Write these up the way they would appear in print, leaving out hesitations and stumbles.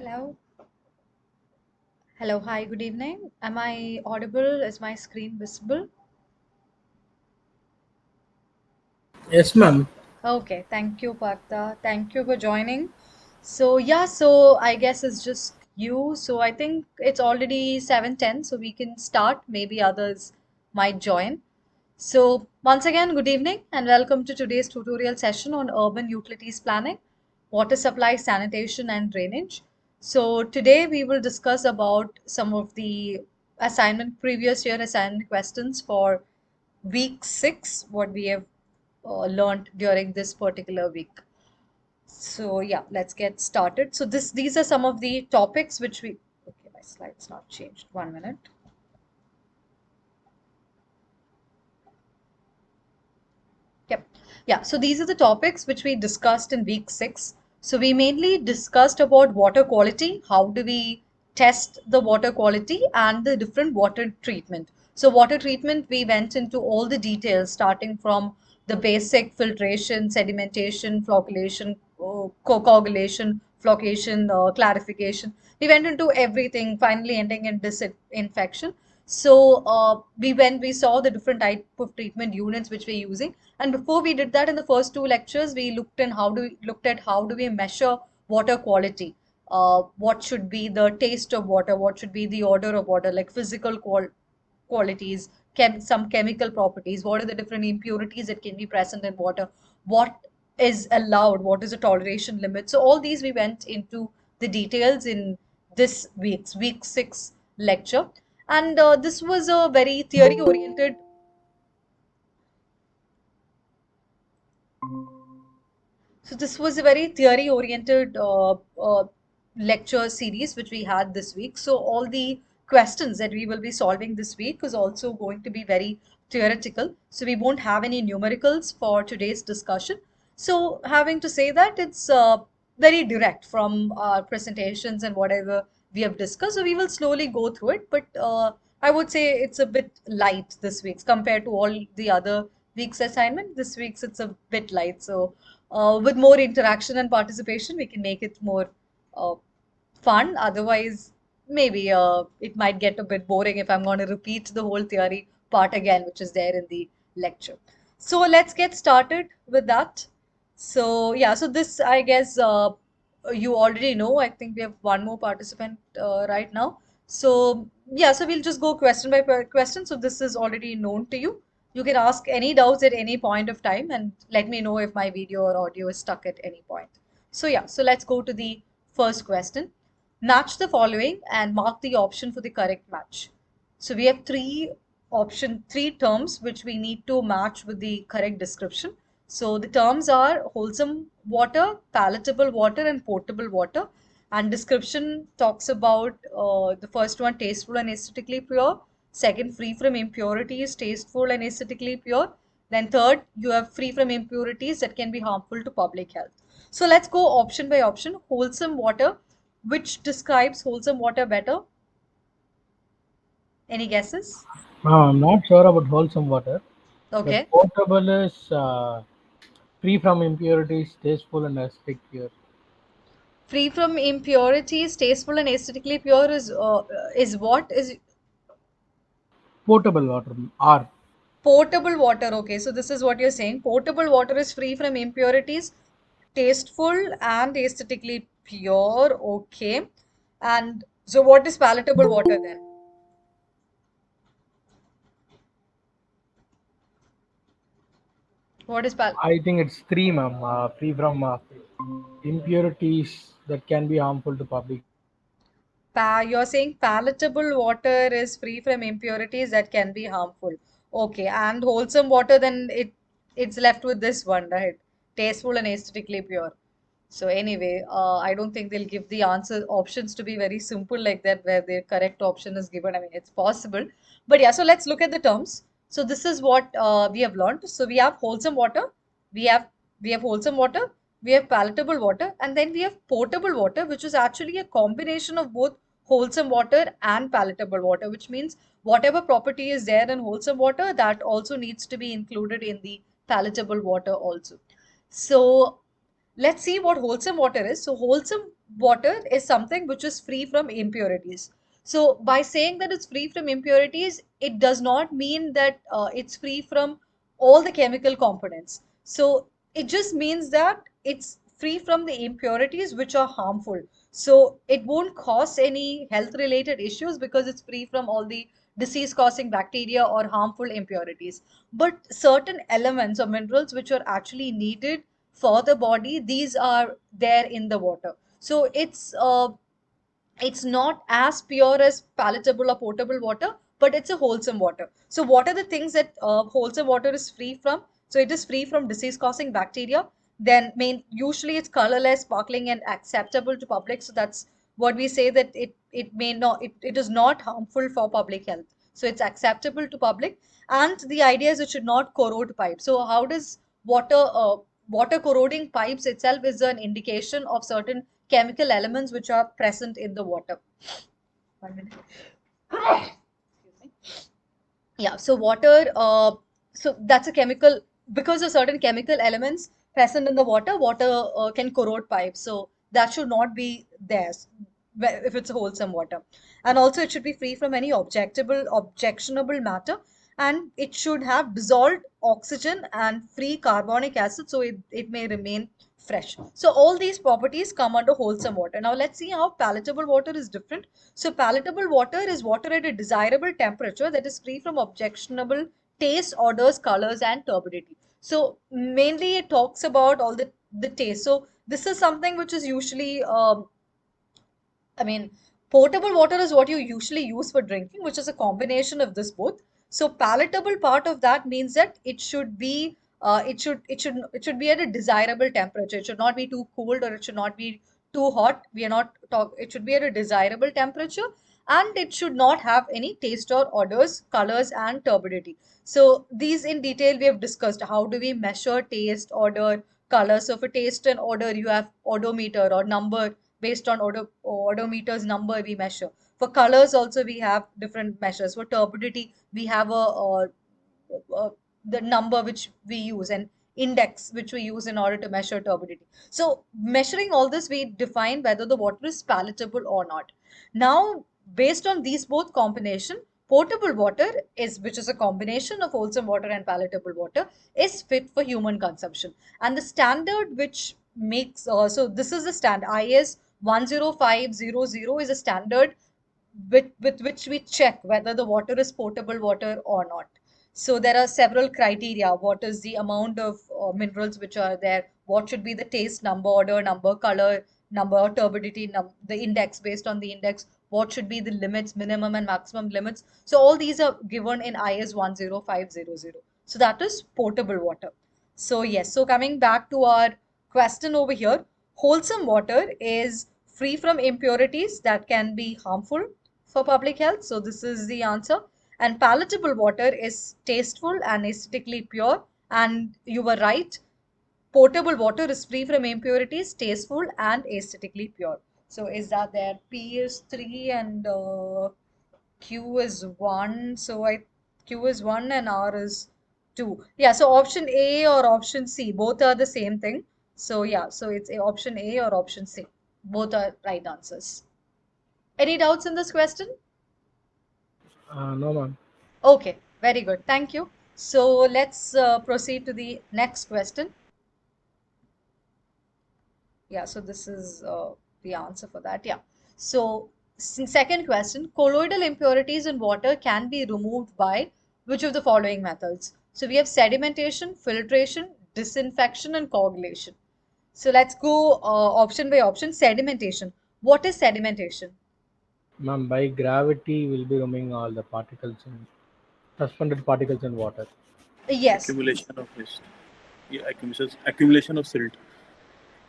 Hello. Hello. Hi. Good evening. Am I audible? Is my screen visible? Yes, ma'am. Okay. Thank you, Partha. Thank you for joining. So I guess it's just you. So I think it's already 7:10, so we can start. Maybe others might join. So, once again, good evening and welcome to today's tutorial session on urban utilities planning, water supply, sanitation, and drainage. So, today we will discuss about some of the previous year assignment questions for week 6, what we have learned during this particular week. So, yeah, let's get started. So, these are some of the topics which we, okay, my slide's not changed. 1 minute. Yep. Yeah. So these are the topics which we discussed in week 6. So we mainly discussed about water quality. How do we test the water quality and the different water treatment? So water treatment, we went into all the details starting from the basic filtration, sedimentation, flocculation, coagulation, flocation, clarification. We went into everything, finally ending in disinfection. So we saw the different type of treatment units which we're using, and before we did that in the first two lectures, we looked at how do we measure water quality. What should be the taste of water? What should be the odor of water? Like physical qualities, some chemical properties. What are the different impurities that can be present in water? What is allowed? What is the toleration limit? So all these we went into the details in this week 6 lecture, and this was a very theory oriented. So this was a very theory-oriented lecture series which we had this week. So all the questions that we will be solving this week is also going to be very theoretical. So we won't have any numericals for today's discussion. So having to say that, it's very direct from our presentations and whatever we have discussed. So we will slowly go through it, but I would say it's a bit light this week's compared to all the other week's assignment. This week's it's a bit light. So with more interaction and participation, we can make it more uh, fun. Otherwise, maybe it might get a bit boring if I'm going to repeat the whole theory part again, which is there in the lecture. So let's get started with that. So yeah, so this I guess you already know. I think we have one more participant right now. So yeah, so we'll just go question by question. So this is already known to you. You can ask any doubts at any point of time and let me know if my video or audio is stuck at any point. So yeah, so let's go to the first question. Match the following and mark the option for the correct match. So we have three terms which we need to match with the correct description. So the terms are wholesome water, palatable water, and potable water. And description talks about the first one, tasteful and aesthetically pure. Second, free from impurities, tasteful and aesthetically pure. Then third, you have free from impurities that can be harmful to public health. So let's go option by option. Wholesome water. Which describes wholesome water better? Any guesses? I'm not sure about wholesome water, but Okay. potable is free from impurities, tasteful and aesthetic pure. Free from impurities, tasteful and aesthetically pure is what? Is Potable water, R. potable water. Okay, so this is what you're saying. Potable water is free from impurities, tasteful and aesthetically pure. Okay. And so what is palatable water then? What is I think it's three, ma'am. Free from impurities that can be harmful to public. you're saying palatable water is free from impurities that can be harmful. Okay, and wholesome water, then it's left with this one, right? Tasteful and aesthetically pure. So anyway, I don't think they'll give the answer options to be very simple like that, where the correct option is given. I mean, it's possible, but yeah. So let's look at the terms. So this is what we have learned. So we have wholesome water, we have wholesome water, we have palatable water, and then we have potable water, which is actually a combination of both wholesome water and palatable water, which means whatever property is there in wholesome water, that also needs to be included in the palatable water also. So let's see what wholesome water is. So, wholesome water is something which is free from impurities. So, by saying that it's free from impurities, it does not mean that it's free from all the chemical components. So, it just means that it's free from the impurities which are harmful. So, it won't cause any health related issues because it's free from all the disease causing bacteria or harmful impurities. But certain elements or minerals which are actually needed for the body, these are there in the water. So it's not as pure as palatable or potable water, but it's a wholesome water. So what are the things that wholesome water is free from? So it is free from disease causing bacteria. Then usually it's colorless, sparkling, and acceptable to public. So that's what we say, that it may not, it is not harmful for public health. So it's acceptable to public. And the idea is it should not corrode pipes. So how does water water corroding pipes itself is an indication of certain chemical elements which are present in the water. 1 minute. Excuse me. Yeah, so water, so that's a chemical, because of certain chemical elements present in the water, water can corrode pipes. So that should not be there if it's a wholesome water. And also it should be free from any objectionable matter, and it should have dissolved oxygen and free carbonic acid, so it may remain fresh. So all these properties come under wholesome water. Now let's see how palatable water is different. So palatable water is water at a desirable temperature that is free from objectionable taste, odors, colors, and turbidity. So mainly it talks about all the taste. So this is something which is usually I mean, potable water is what you usually use for drinking, which is a combination of this both. So palatable part of that means that it should be it should be at a desirable temperature. It should not be too cold or it should not be too hot. We are not talk. It should be at a desirable temperature, and it should not have any taste or odors, colors, and turbidity. So these in detail we have discussed. How do we measure taste, odor, color? So for taste and odor, you have odometer or number. Based on odometer's number we measure. For colors also we have different measures. For turbidity we have the number which we use, and index which we use in order to measure turbidity. So measuring all this, we define whether the water is palatable or not. Now based on these both combination, potable water is, which is a combination of wholesome water and palatable water, is fit for human consumption. And the standard which makes so this is the standard IS 10500 is a standard with which we check whether the water is potable water or not. So there are several criteria. What is the amount of minerals which are there? What should be the taste number, odor number, color number, turbidity the index, based on the index. What should be the limits, minimum and maximum limits? So all these are given in IS 10500. So that is potable water. So yes, so coming back to our question over here, wholesome water is free from impurities that can be harmful for public health. So this is the answer. And palatable water is tasteful and aesthetically pure. And you were right. Potable water is free from impurities, tasteful and aesthetically pure. So is that there? P is 3 and Q is 1. So Q is 1 and R is 2. Yeah, so option A or option C, both are the same thing. So yeah, so it's option A or option C. Both are right answers. Any doubts in this question? No, ma'am. Okay, very good. Thank you. So let's proceed to the next question. Yeah, so this is the answer for that. Yeah. So, second question, colloidal impurities in water can be removed by which of the following methods? So, we have sedimentation, filtration, disinfection, and coagulation. So, let's go option by option. Sedimentation. What is sedimentation? Ma'am, by gravity, we'll be removing all the particles in suspended particles in water. Yes, Accumulation of mist. Yeah, accumulation of silt.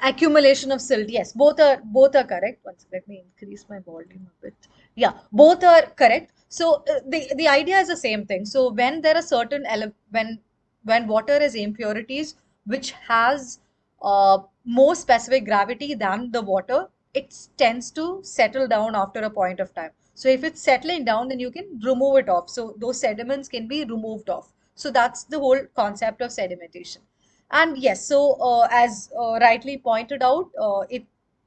accumulation of silt. Yes, both are correct. Once let me increase my volume a bit. Yeah, both are correct. So the idea is the same thing. So when there are certain when water has impurities which has more specific gravity than the water, it tends to settle down after a point of time. So if it's settling down, then you can remove it off. So those sediments can be removed off. So that's the whole concept of sedimentation. And yes, so as rightly pointed out,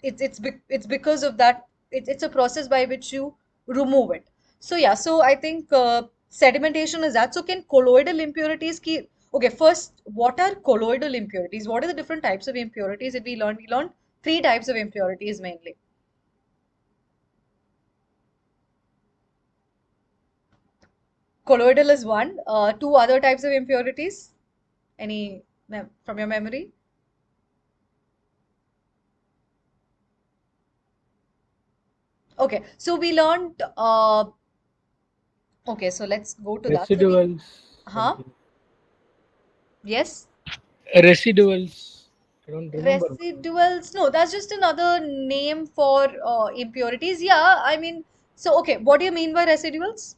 it's because of that. It's a process by which you remove it. So yeah, so I think sedimentation is that. So can colloidal impurities keep? Okay, first, what are colloidal impurities? What are the different types of impurities that we learned? We learned three types of impurities mainly. Colloidal is one. Two other types of impurities. Any from your memory? Okay, so we learned. Okay, so let's go to that. So we, Residuals, huh? something. Yes. Residuals. I don't remember. Residuals. No, that's just another name for impurities. Yeah, I mean, so okay, what do you mean by residuals?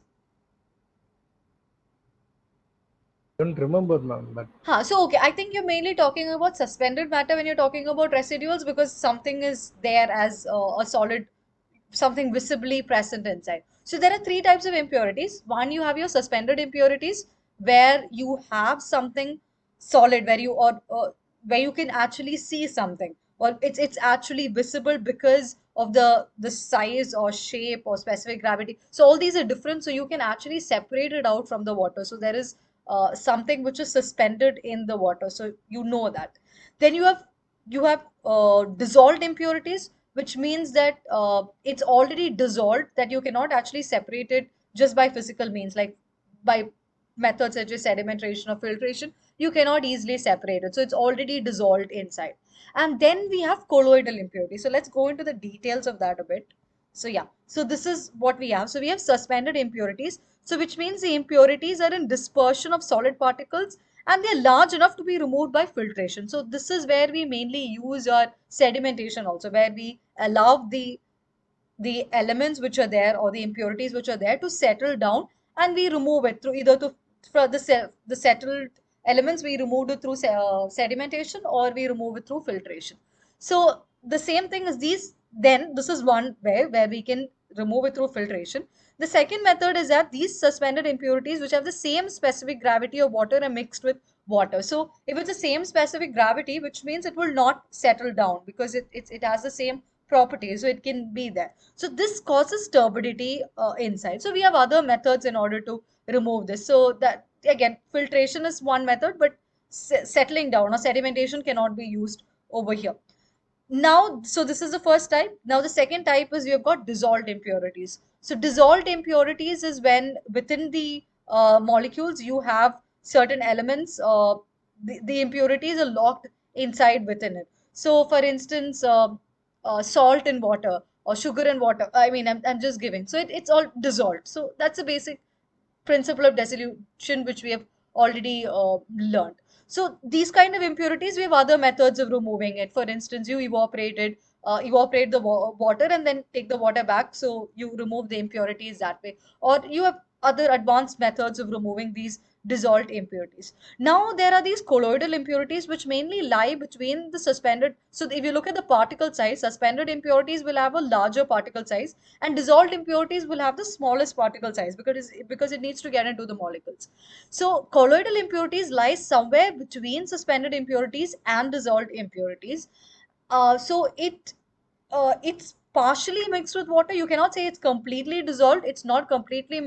I don't remember, ma'am. But Huh, so okay, I think you're mainly talking about suspended matter when you're talking about residuals because something is there as a solid, something visibly present inside. So there are three types of impurities. One, you have your suspended impurities where you have something solid where you or where you can actually see something or it's actually visible because of the size or shape or specific gravity. So all these are different, so you can actually separate it out from the water. So there is something which is suspended in the water, so you know that. Then you have dissolved impurities, which means that it's already dissolved, that you cannot actually separate it just by physical means, like by methods such as sedimentation or filtration. You cannot easily separate it, so it's already dissolved inside. And then we have colloidal impurities, so let's go into the details of that a bit. So yeah, so this is what we have. So we have suspended impurities, so which means the impurities are in dispersion of solid particles and they're large enough to be removed by filtration. So this is where we mainly use our sedimentation also, where we allow the elements which are there or the impurities which are there to settle down, and we remove it through either to for the settled elements we remove it through sedimentation, or we remove it through filtration. So the same thing is these. Then this is one way where we can remove it through filtration. The second method is that these suspended impurities which have the same specific gravity of water are mixed with water. So if it's the same specific gravity, which means it will not settle down because it has the same properties, so it can be there. So this causes turbidity inside. So we have other methods in order to remove this. So that again, filtration is one method, but settling down or sedimentation cannot be used over here. Now, so this is the first type. Now the second type is you have got dissolved impurities. So dissolved impurities is when within the molecules you have certain elements, the impurities are locked inside within it. So for instance, salt in water or sugar in water, I mean, I'm just giving, so it's all dissolved. So that's a basic principle of dissolution which we have already learned. So these kind of impurities, we have other methods of removing it. For instance, you evaporate the water and then take the water back, so you remove the impurities that way. Or you have other advanced methods of removing these dissolved impurities. Now there are these colloidal impurities which mainly lie between the suspended. So if you look at the particle size, suspended impurities will have a larger particle size and dissolved impurities will have the smallest particle size because it needs to get into the molecules. So colloidal impurities lie somewhere between suspended impurities and dissolved impurities. It's partially mixed with water. You cannot say it's completely dissolved. It's not completely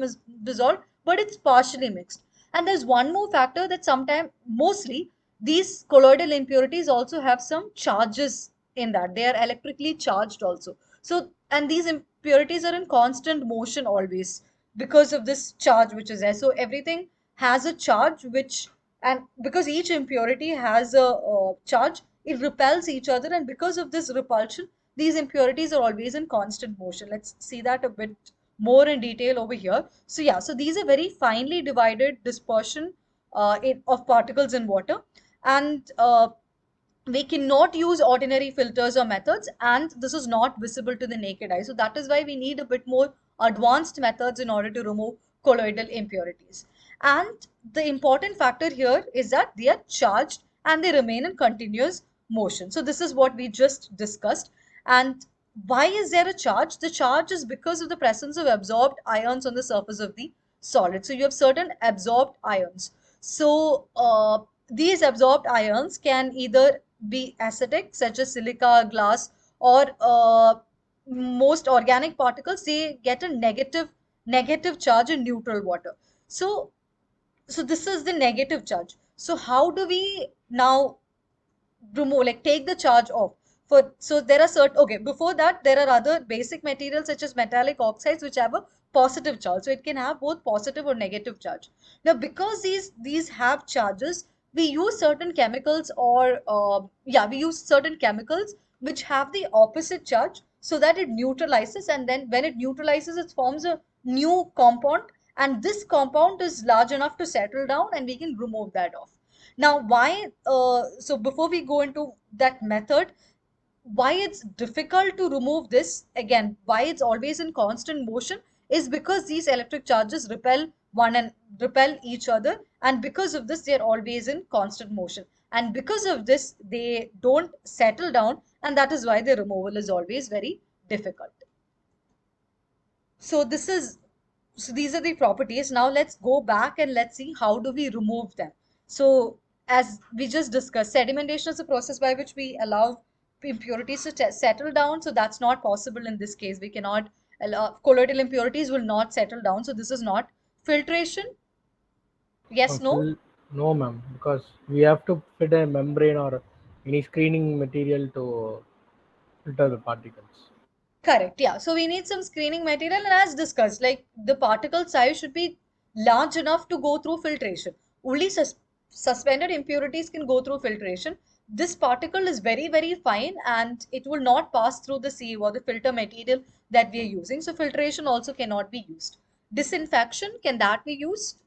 dissolved, but it's partially mixed. And there's one more factor, that sometimes, mostly, these colloidal impurities also have some charges in that. They are electrically charged also. So, and these impurities are in constant motion always because of this charge which is there. So everything has a charge and because each impurity has a charge, it repels each other, and because of this repulsion, these impurities are always in constant motion. Let's see that a bit more in detail over here. So yeah, so these are very finely divided dispersion of particles in water, and we cannot use ordinary filters or methods, and this is not visible to the naked eye. So that is why we need a bit more advanced methods in order to remove colloidal impurities. And the important factor here is that they are charged and they remain in continuous motion. So this is what we just discussed. And why is there a charge? The charge is because of the presence of absorbed ions on the surface of the solid. So you have certain absorbed ions. So these absorbed ions can either be acidic, such as silica, glass, or most organic particles, they get a negative charge in neutral water. So this is the negative charge. So how do we now remove, like take the charge off? For so there are certain, okay, before that there are other basic materials such as metallic oxides which have a positive charge, so it can have both positive or negative charge. Now because these have charges, we use certain chemicals, or yeah, we use certain chemicals which have the opposite charge, so that it neutralizes, and then when it neutralizes it forms a new compound, and this compound is large enough to settle down and we can remove that off. Now, why? So before we go into that method, why it's difficult to remove this again? Why it's always in constant motion is because these electric charges repel each other, and because of this, they are always in constant motion. And because of this, they don't settle down, and that is why the removal is always very difficult. So this is so these are the properties. Now let's go back and let's see how do we remove them. So as we just discussed, sedimentation is a process by which we allow impurities to settle down. So that's not possible in this case. We cannot allow colloidal impurities will not settle down. So this is not filtration. Yes, no? No, ma'am, because we have to fit a membrane or any screening material to filter the particles. Correct. Yeah. So we need some screening material, and as discussed, like the particle size should be large enough to go through filtration. Only suspended impurities can go through filtration. This particle is very, very fine and it will not pass through the sieve or the filter material that we are using. So filtration also cannot be used. Disinfection, can that be used?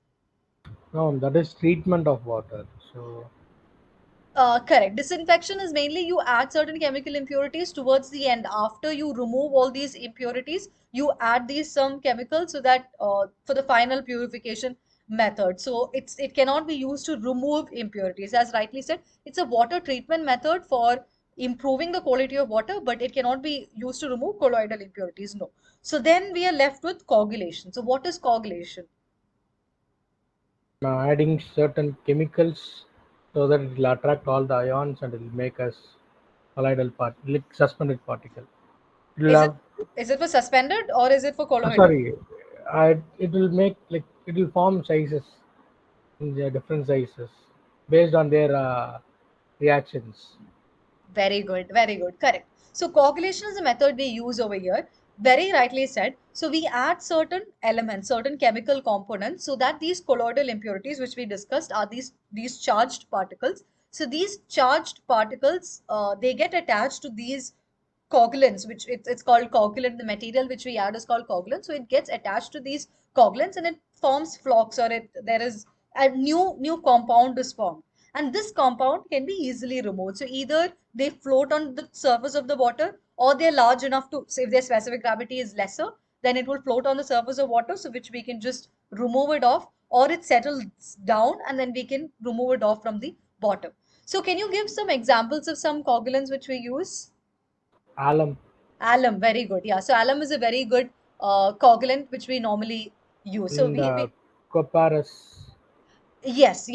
No, that is treatment of water. So Correct. Disinfection is mainly you add certain chemical impurities towards the end. After you remove all these impurities, you add these some chemicals so that for the final purification method. So it cannot be used to remove impurities. As rightly said, it's a water treatment method for improving the quality of water, but it cannot be used to remove colloidal impurities. No. So then we are left with coagulation. So what is coagulation? adding certain chemicals so that it will attract all the ions and it will make us colloidal part, like suspended particle. It will Is it have, is it for suspended or is it for colloidal? sorry, it will make like it will form sizes in the different sizes based on their reactions. Very good, very good. Correct. So coagulation is a method we use over here. Very rightly said. So we add certain elements, certain chemical components, so that these colloidal impurities, which we discussed, are these charged particles. So these charged particles, they get attached to these coagulants, which it's called coagulant. The material which we add is called coagulant. So it gets attached to these coagulants and it forms flocks, or there is a new compound is formed. And this compound can be easily removed. So either they float on the surface of the water, or they're large enough to, so if their specific gravity is lesser, then it will float on the surface of water, so which we can just remove it off, or it settles down and then we can remove it off from the bottom. So can you give some examples of some coagulants which we use? Alum Alum, very good. Yeah, so alum is a very good coagulant which we normally use. So and we copperas. yes,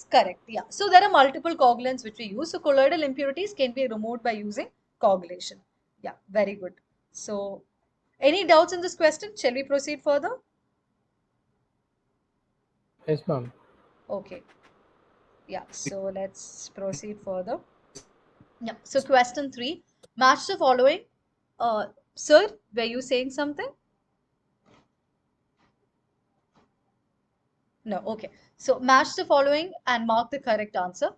correct. Yeah. So there are multiple coagulants which we use. So colloidal impurities can be removed by using coagulation. Yeah, very good. So any doubts in this question? Shall we proceed further? Yes, ma'am. Okay. Yeah. So let's proceed further. Yeah. So question 3. Match the following. Sir, were you saying something? No, okay. So match the following and mark the correct answer.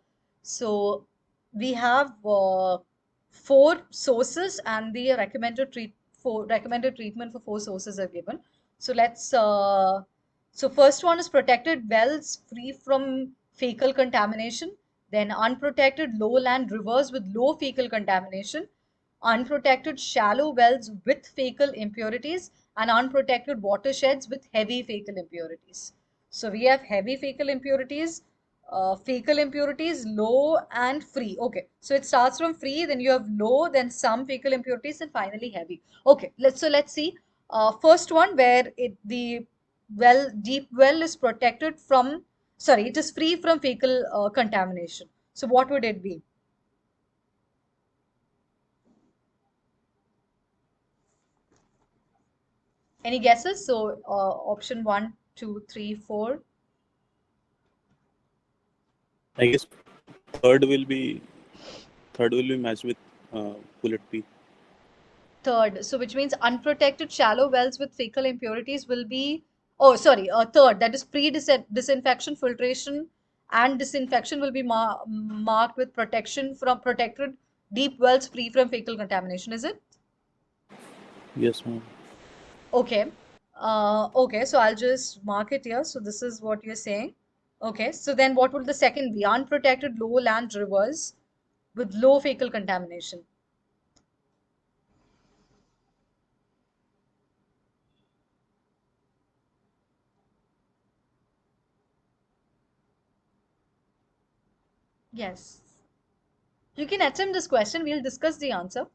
So we have four sources and the recommended treatment for four sources are given. So let's so first one is protected wells free from fecal contamination, then unprotected lowland rivers with low fecal contamination, unprotected shallow wells with fecal impurities, and unprotected watersheds with heavy fecal impurities. So we have heavy fecal impurities, low and free. Okay, so it starts from free, then you have low, then some fecal impurities, and finally heavy. Okay, let's see. First one where the deep well is protected from. sorry, it is free from fecal contamination. So what would it be? Any guesses? So option one, two, three, four. I guess third will be third will be matched with bullet P. Third, so which means unprotected shallow wells with fecal impurities will be, oh, sorry, third, that is pre-disinfection, filtration, and disinfection will be marked with protection from protected deep wells free from fecal contamination, is it? Yes, ma'am. Okay. Okay, so I'll just mark it here. So this is what you're saying. Okay, so then what would the second be? Unprotected low land rivers with low fecal contamination. Yes. You can attempt this question. We'll discuss the answer.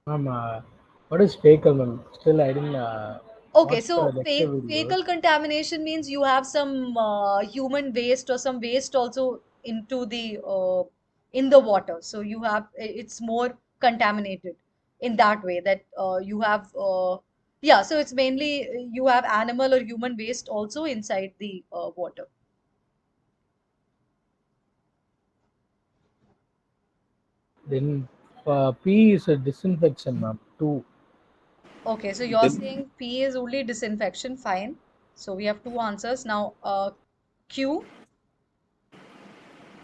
Ma'am, what is fecal, ma'am? Still, I didn't Okay, watch the so lecture videos. fecal contamination means you have some human waste or some waste also into the in the water. So you have it's more contaminated in that way that you have yeah. So it's mainly you have animal or human waste also inside the water. Then P is a disinfection, ma'am. Two. Okay, so you're Then saying P is only disinfection. Fine. So we have two answers now. Q.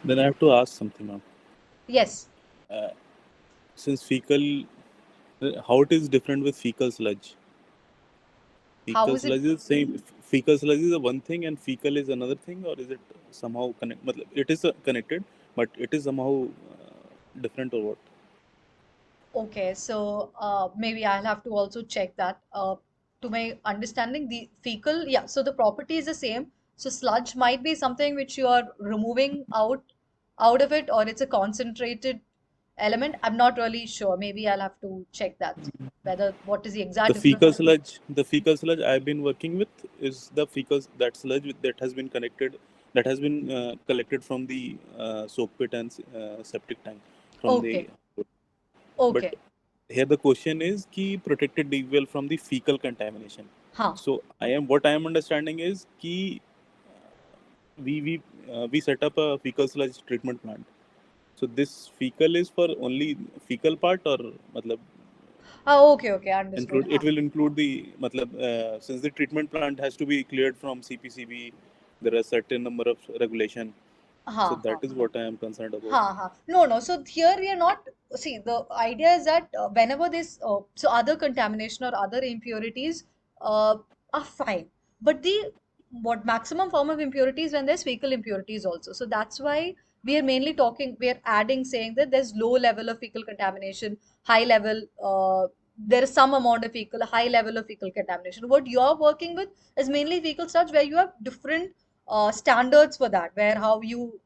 then I have to ask something, ma'am. Yes. Since fecal, how it is different with fecal sludge? How Fecal is it? sludge is same. Fecal sludge is a one thing, and fecal is another thing, or is it somehow connect? It is connected, but it is somehow different or what? Okay, so maybe I'll have to also check that. To my understanding, the fecal, yeah, so the property is the same. So sludge might be something which you are removing out of it, or it's a concentrated element. I'm not really sure. Maybe I'll have to check that, whether what is the exact difference between. The fecal sludge I've been working with is the fecal that sludge that has been connected, that has been collected from the soak pit and septic tank from the. Okay, But okay, here the question is ki protected deep well from the fecal contamination. huh. So I am understanding is ki we set up a fecal sludge treatment plant. So this fecal is for only fecal part or matlab Oh, okay, okay, understood. include Huh. it will include the matlab since the treatment plant has to be cleared from CPCB, there are certain number of regulation. So Huh, that huh. is what I am concerned about. Ha ha. No, no. So here we are not. See, the idea is that whenever this, so other contamination or other impurities are fine. But the what maximum form of impurities when there's fecal impurities also. So that's why we are mainly talking, we are adding saying that there's low level of fecal contamination, high level, there is some amount of fecal, high level of fecal contamination. What you're working with is mainly fecal sludge where you have different standards for that, where how you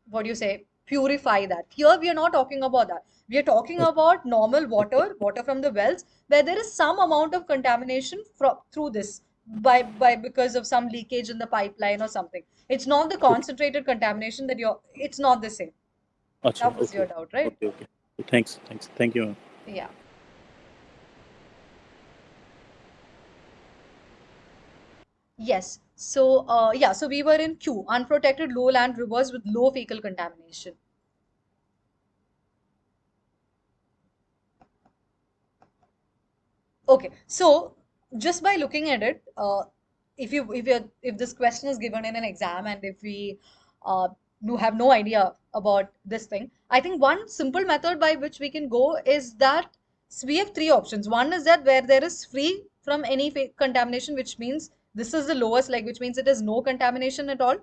what do you say purify that. Here we are not talking about that. We are talking Okay. about normal water from the wells where there is some amount of contamination from through this by because of some leakage in the pipeline or something. It's not the Okay. concentrated contamination that you're it's not the same. Acha, That was okay. your doubt, right? Okay. Okay. Thanks. Thanks. Thank you, ma'am. Yeah. Yes. So yeah, so we were in Q, unprotected lowland rivers with low fecal contamination. Okay, so just by looking at it, if this question is given in an exam and if we have no idea about this thing, I think one simple method by which we can go is that we have three options. One is that where there is free from any contamination, which means this is the lowest, like which means it is no contamination at all,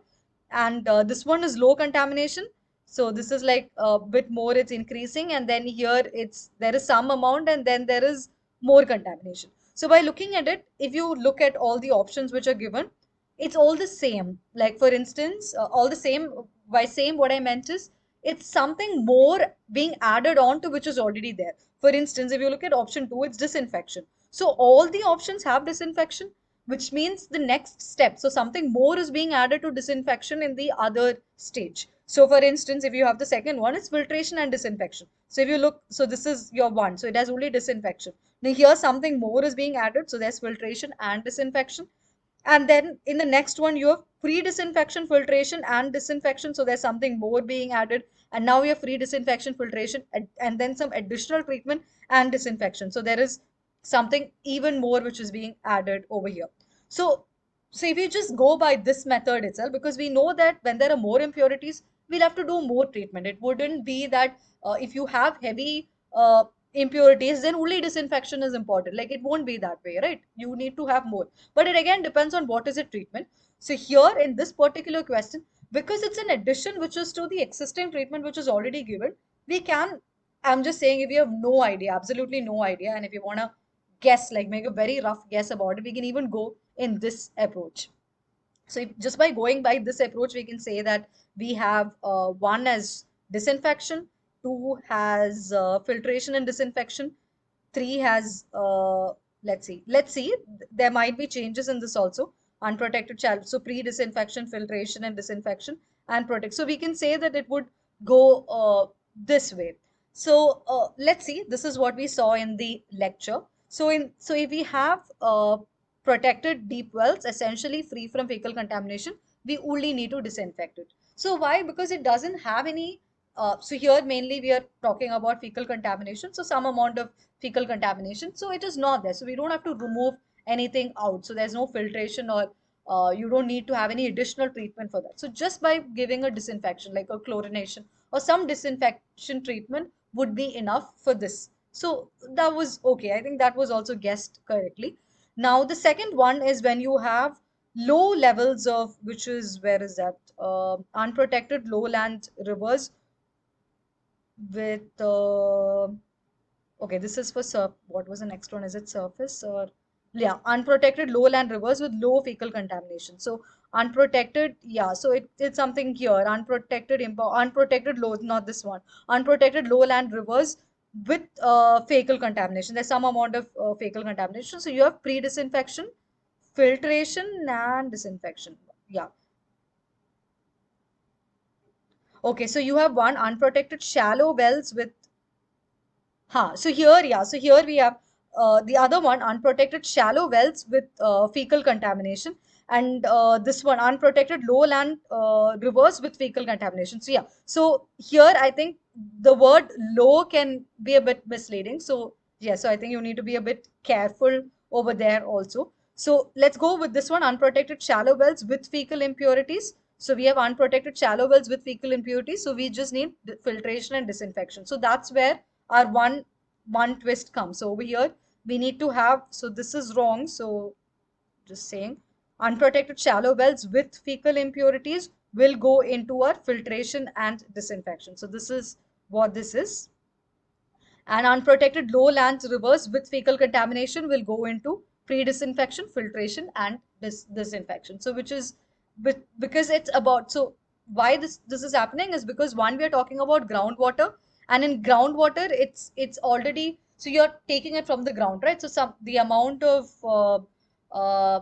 and this one is low contamination. So this is like a bit more, it's increasing, and then here it's there is some amount, and then there is more contamination. So by looking at it, if you look at all the options which are given, it's all the same. Like for instance, all the same, by same, what I meant is it's something more being added on to which is already there. For instance, if you look at option two, it's disinfection. So all the options have disinfection, which means the next step. So something more is being added to disinfection in the other stage. So for instance, if you have the second one, it's filtration and disinfection. So if you look, so this is your one, so it has only disinfection. Now here something more is being added, so there's filtration and disinfection. And then in the next one, you have pre-disinfection, filtration, and disinfection. So there's something more being added. And now you have pre-disinfection, filtration, and then some additional treatment and disinfection. So there is something even more which is being added over here. So, so if you just go by this method itself, because we know that when there are more impurities, we'll have to do more treatment. It wouldn't be that if you have heavy impurities, then only disinfection is important. Like it won't be that way, right? You need to have more. But it again depends on what is it treatment. So here in this particular question, because it's an addition which is to the existing treatment which is already given, we can, I'm just saying if you have no idea, absolutely no idea, and if you want to guess, like make a very rough guess about it, we can even go in this approach. So if, just by going by this approach, we can say that we have one as disinfection, two has filtration and disinfection, three has let's see, there might be changes in this also. Unprotected channel, so pre-disinfection, filtration, and disinfection, and protect. So we can say that it would go this way. So let's see. This is what we saw in the lecture. So if we have protected deep wells, essentially free from fecal contamination, we only need to disinfect it. So why? Because it doesn't have any. So here mainly we are talking about fecal contamination. So some amount of fecal contamination. So it is not there. So we don't have to remove anything out. So there's no filtration or you don't need to have any additional treatment for that. So just by giving a disinfection like a chlorination or some disinfection treatment would be enough for this. So that was okay. I think that was also guessed correctly. Now the second one is when you have low levels of, which is, where is that? Unprotected lowland rivers with okay, this is for what was the next one? Is it surface or yeah, unprotected lowland rivers with low fecal contamination. So unprotected, yeah, so it's something here. Unprotected unprotected low, not this one. Unprotected lowland rivers with fecal contamination. There's some amount of fecal contamination. So you have pre-disinfection, filtration, and disinfection. Yeah. Okay, so you have one unprotected shallow wells with so here, yeah, so here we have the other one, unprotected shallow wells with fecal contamination, and this one, unprotected lowland rivers with fecal contamination. So yeah, so here I think the word low can be a bit misleading. So yeah, so I think you need to be a bit careful over there also. So let's go with this one, unprotected shallow wells with fecal impurities. So we have unprotected shallow wells with fecal impurities. So we just need filtration and disinfection. So that's where our one twist comes. So over here we need to have, so this is wrong, so just saying, unprotected shallow wells with fecal impurities will go into our filtration and disinfection. So this is what this is. And unprotected lowland rivers with fecal contamination will go into pre-disinfection, filtration, and disinfection. So which is because it's about, so why this is happening is because one, we are talking about groundwater, and in groundwater it's already, so you're taking it from the ground, right? So some the amount of uh,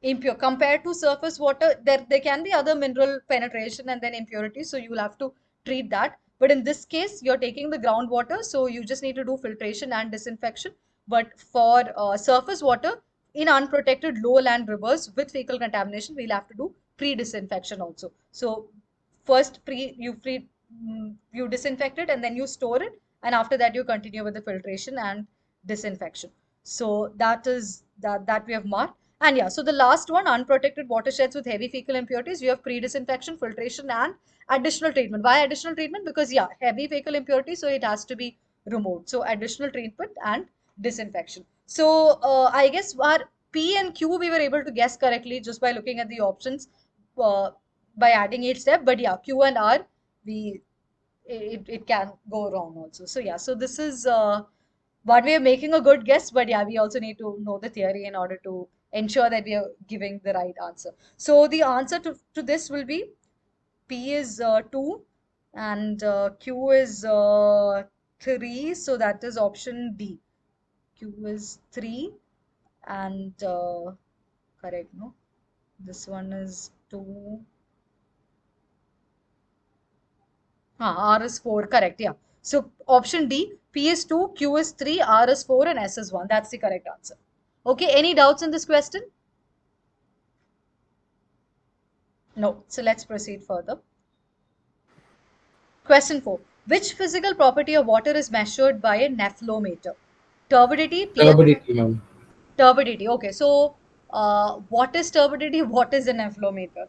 impure compared to surface water, there can be other mineral penetration and then impurities, so you will have to treat that. But in this case you're taking the groundwater, so you just need to do filtration and disinfection. But for surface water in unprotected lowland rivers with fecal contamination, we'll have to do pre-disinfection also. So first you disinfect it and then you store it, and after that you continue with the filtration and disinfection. So that is that we have marked. And yeah, so the last one, unprotected watersheds with heavy fecal impurities, you have pre-disinfection, filtration, and additional treatment. Why additional treatment? Because yeah, heavy fecal impurity, so it has to be removed. So additional treatment and disinfection. So I guess our P and Q we were able to guess correctly just by looking at the options uh, by adding each step. But yeah, Q and R we it can go wrong also. So yeah, so this is one way of making a good guess, but yeah, we also need to know the theory in order to ensure that we are giving the right answer. So the answer to this will be P is 2 and Q is 3. So that is option D. Q is 3 and Correct, no? This one is 2. R is 4, correct, yeah. So option D, P is 2, Q is 3, R is 4, and S is 1. That's the correct answer. Okay, any doubts in this question? No. So let's proceed further. Question 4. Which physical property of water is measured by a nephelometer? Turbidity, pH, Turbidity, ma'am. turbidity. Okay, so what is turbidity? What is a nephelometer?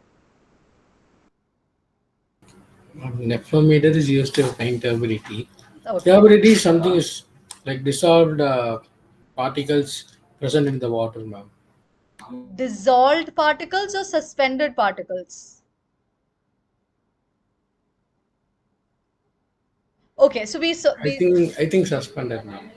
Nephelometer is used to find turbidity. Okay. Turbidity is something is like dissolved particles present in the water, ma'am. Dissolved particles or suspended particles? Okay, so I think suspended, ma'am.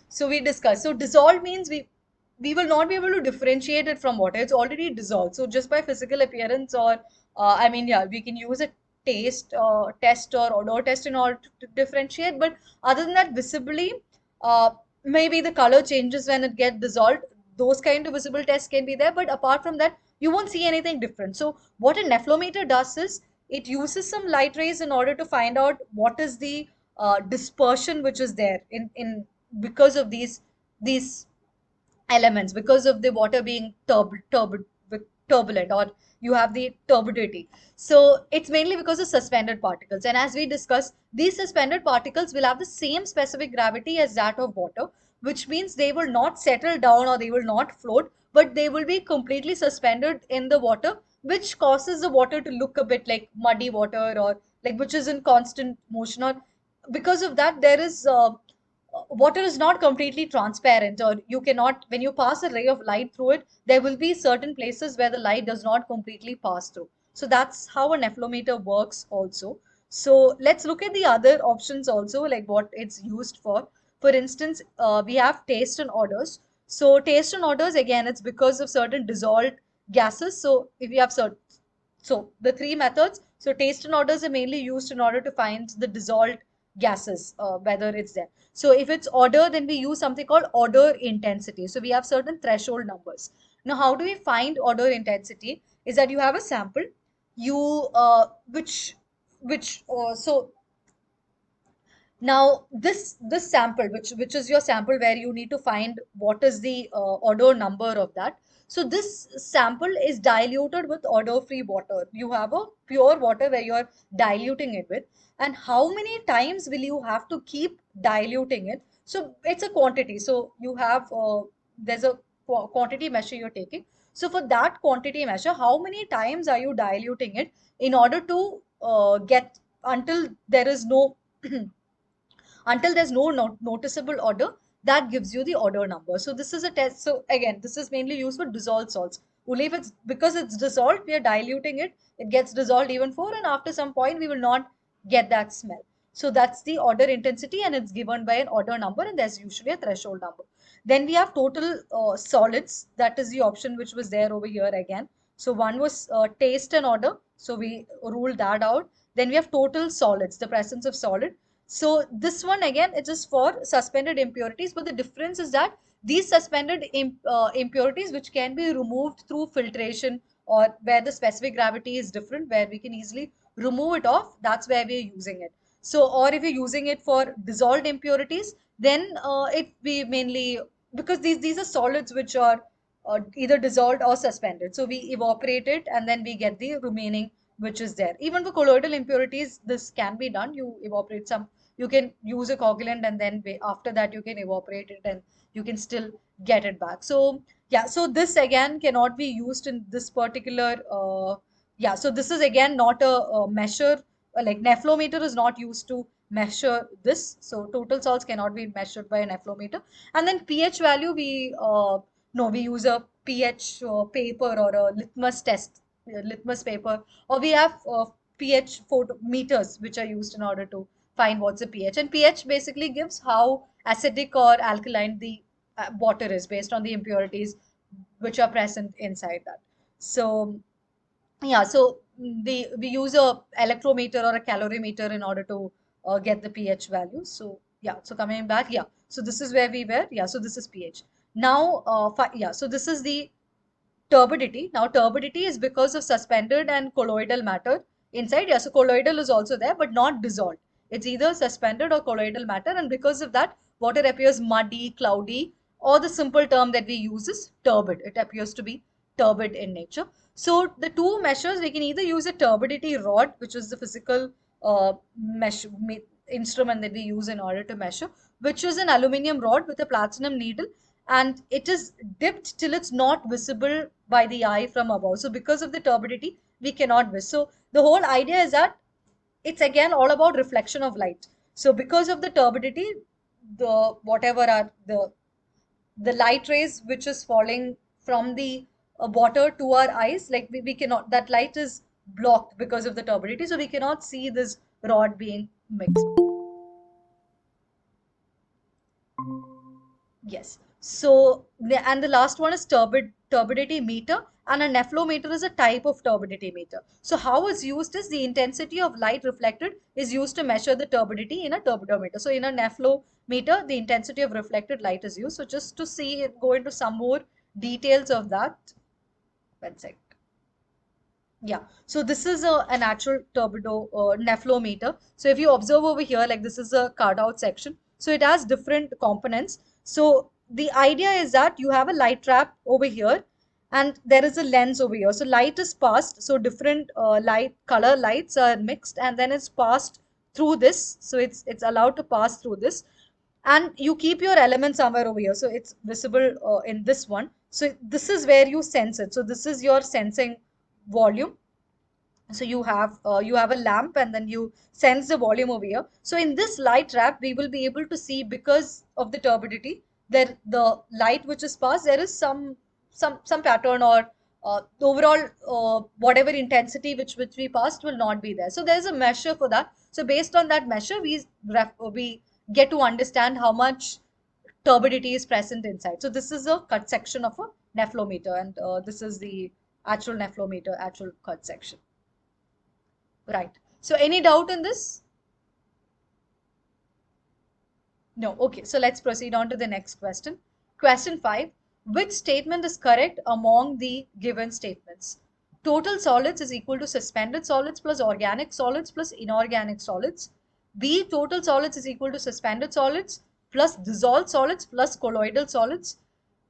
so we discussed. So dissolved means we will not be able to differentiate it from water. It's already dissolved. So just by physical appearance or I mean, yeah, we can use a taste test or odor test in order to differentiate. But other than that, visibly, uh, maybe the color changes when it gets dissolved. Those kind of visible tests can be there. But apart from that, you won't see anything different. So what a nephelometer does is it uses some light rays in order to find out what is the dispersion which is there in because of these elements, because of the water being turbulent, or you have the turbidity. So it's mainly because of suspended particles, and as we discussed, these suspended particles will have the same specific gravity as that of water, which means they will not settle down or they will not float, but they will be completely suspended in the water, which causes the water to look a bit like muddy water, or like which is in constant motion, or because of that there is water is not completely transparent, or you cannot, when you pass a ray of light through it, there will be certain places where the light does not completely pass through. So that's how a nephelometer works also. So let's look at the other options also, like what it's used for. For instance, we have taste and odors. So taste and odors, again, it's because of certain dissolved gases. So if you have certain, so the three methods, so taste and odors are mainly used in order to find the dissolved gases, whether it's there. So if it's odor, then we use something called odor intensity. So we have certain threshold numbers. Now, how do we find odor intensity? Is that you have a sample, you so now this sample, which is your sample where you need to find what is the odor number of that. So this sample is diluted with odor-free water. You have a pure water where you are diluting it with, and how many times will you have to keep diluting it? So it's a quantity. So you have there's a quantity measure you're taking. So for that quantity measure, how many times are you diluting it in order to get until there is no until there's no noticeable odor, that gives you the odor number. So this is a test. So again, this is mainly used for dissolved salts. Only if it's because it's dissolved, we are diluting it, it gets dissolved even more, and after some point we will not get that smell. So that's the odor intensity, and it's given by an odor number, and there's usually a threshold number. Then we have total solids. That is the option which was there over here again. So one was taste and odor, so we ruled that out. Then we have total solids, the presence of solid. So this one again, it is for suspended impurities, but the difference is that these suspended impurities, which can be removed through filtration, or where the specific gravity is different, where we can easily remove it off, that's where we are using it. So, or if you're using it for dissolved impurities, then it we mainly, because these are solids which are either dissolved or suspended. So we evaporate it and then we get the remaining which is there. Even for colloidal impurities, this can be done. You evaporate some, you can use a coagulant, and then after that you can evaporate it and you can still get it back. So yeah, so this again cannot be used in this particular yeah, so this is again not a measure, like nephelometer is not used to measure this. So total salts cannot be measured by a nephelometer. And then pH value, we no, we use a pH paper or a litmus test, litmus paper, or we have pH meters which are used in order to find what's the pH. And pH basically gives how acidic or alkaline the water is based on the impurities which are present inside that. So yeah, so we use a electrometer or a calorimeter in order to get the pH value. So yeah, so coming back, yeah, so this is where we were. Yeah, so this is pH. Now, yeah, so this is the turbidity. Now, turbidity is because of suspended and colloidal matter inside. Yeah, so colloidal is also there, but not dissolved. It's either suspended or colloidal matter, and because of that, water appears muddy, cloudy, or the simple term that we use is turbid. It appears to be turbid in nature. So the two measures, we can either use a turbidity rod, which is the physical instrument that we use in order to measure, which is an aluminum rod with a platinum needle, and it is dipped till it's not visible by the eye from above. So because of the turbidity, we cannot miss. So the whole idea is that it's again all about reflection of light. So because of the turbidity, the whatever are the light rays which is falling from the water to our eyes, like we cannot, that light is blocked because of the turbidity, so we cannot see this rod being mixed. Yes. So, and the last one is turbidity meter, and a nephlometer is a type of turbidity meter. So, how it's used is the intensity of light reflected is used to measure the turbidity in a turbidometer. So, in a nephlometer, the intensity of reflected light is used. So, just to see it, go into some more details of that. One sec. Yeah, so this is an actual nephlometer. So if you observe over here, like this is a cut out section. So it has different components. So the idea is that you have a light trap over here and there is a lens over here. So light is passed. So different color lights are mixed and then it's passed through this. So it's allowed to pass through this. And you keep your element somewhere over here. So it's visible in this one. So this is where you sense it. So this is your sensing volume. So you have a lamp and then you sense the volume over here. So in this light trap, we will be able to see, because of the turbidity, that the light which is passed, there is some pattern, or the overall whatever intensity which we passed will not be there. So there is a measure for that. So based on that measure, we get to understand how much turbidity is present inside. So this is a cut section of a nephlometer, and this is the actual nephlometer, actual cut section. Right. So any doubt in this? No. Okay. So let's proceed on to the next question. Question 5. Which statement is correct among the given statements? Total solids is equal to suspended solids plus organic solids plus inorganic solids. B. Total solids is equal to suspended solids plus dissolved solids plus colloidal solids.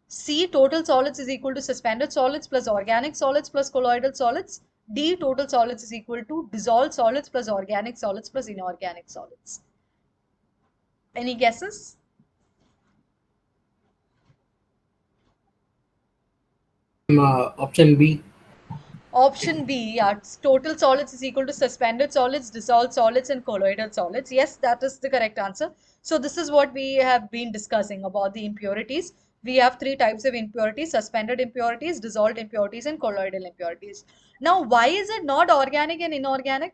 C. Total solids is equal to suspended solids plus organic solids plus colloidal solids. D. Total solids is equal to dissolved solids plus organic solids plus inorganic solids. Any guesses? Option B. Option B, yeah, total solids is equal to suspended solids, dissolved solids, and colloidal solids. Yes, that is the correct answer. So this is what we have been discussing about the impurities. We have three types of impurities: suspended impurities, dissolved impurities, and colloidal impurities. Now, why is it not organic and inorganic?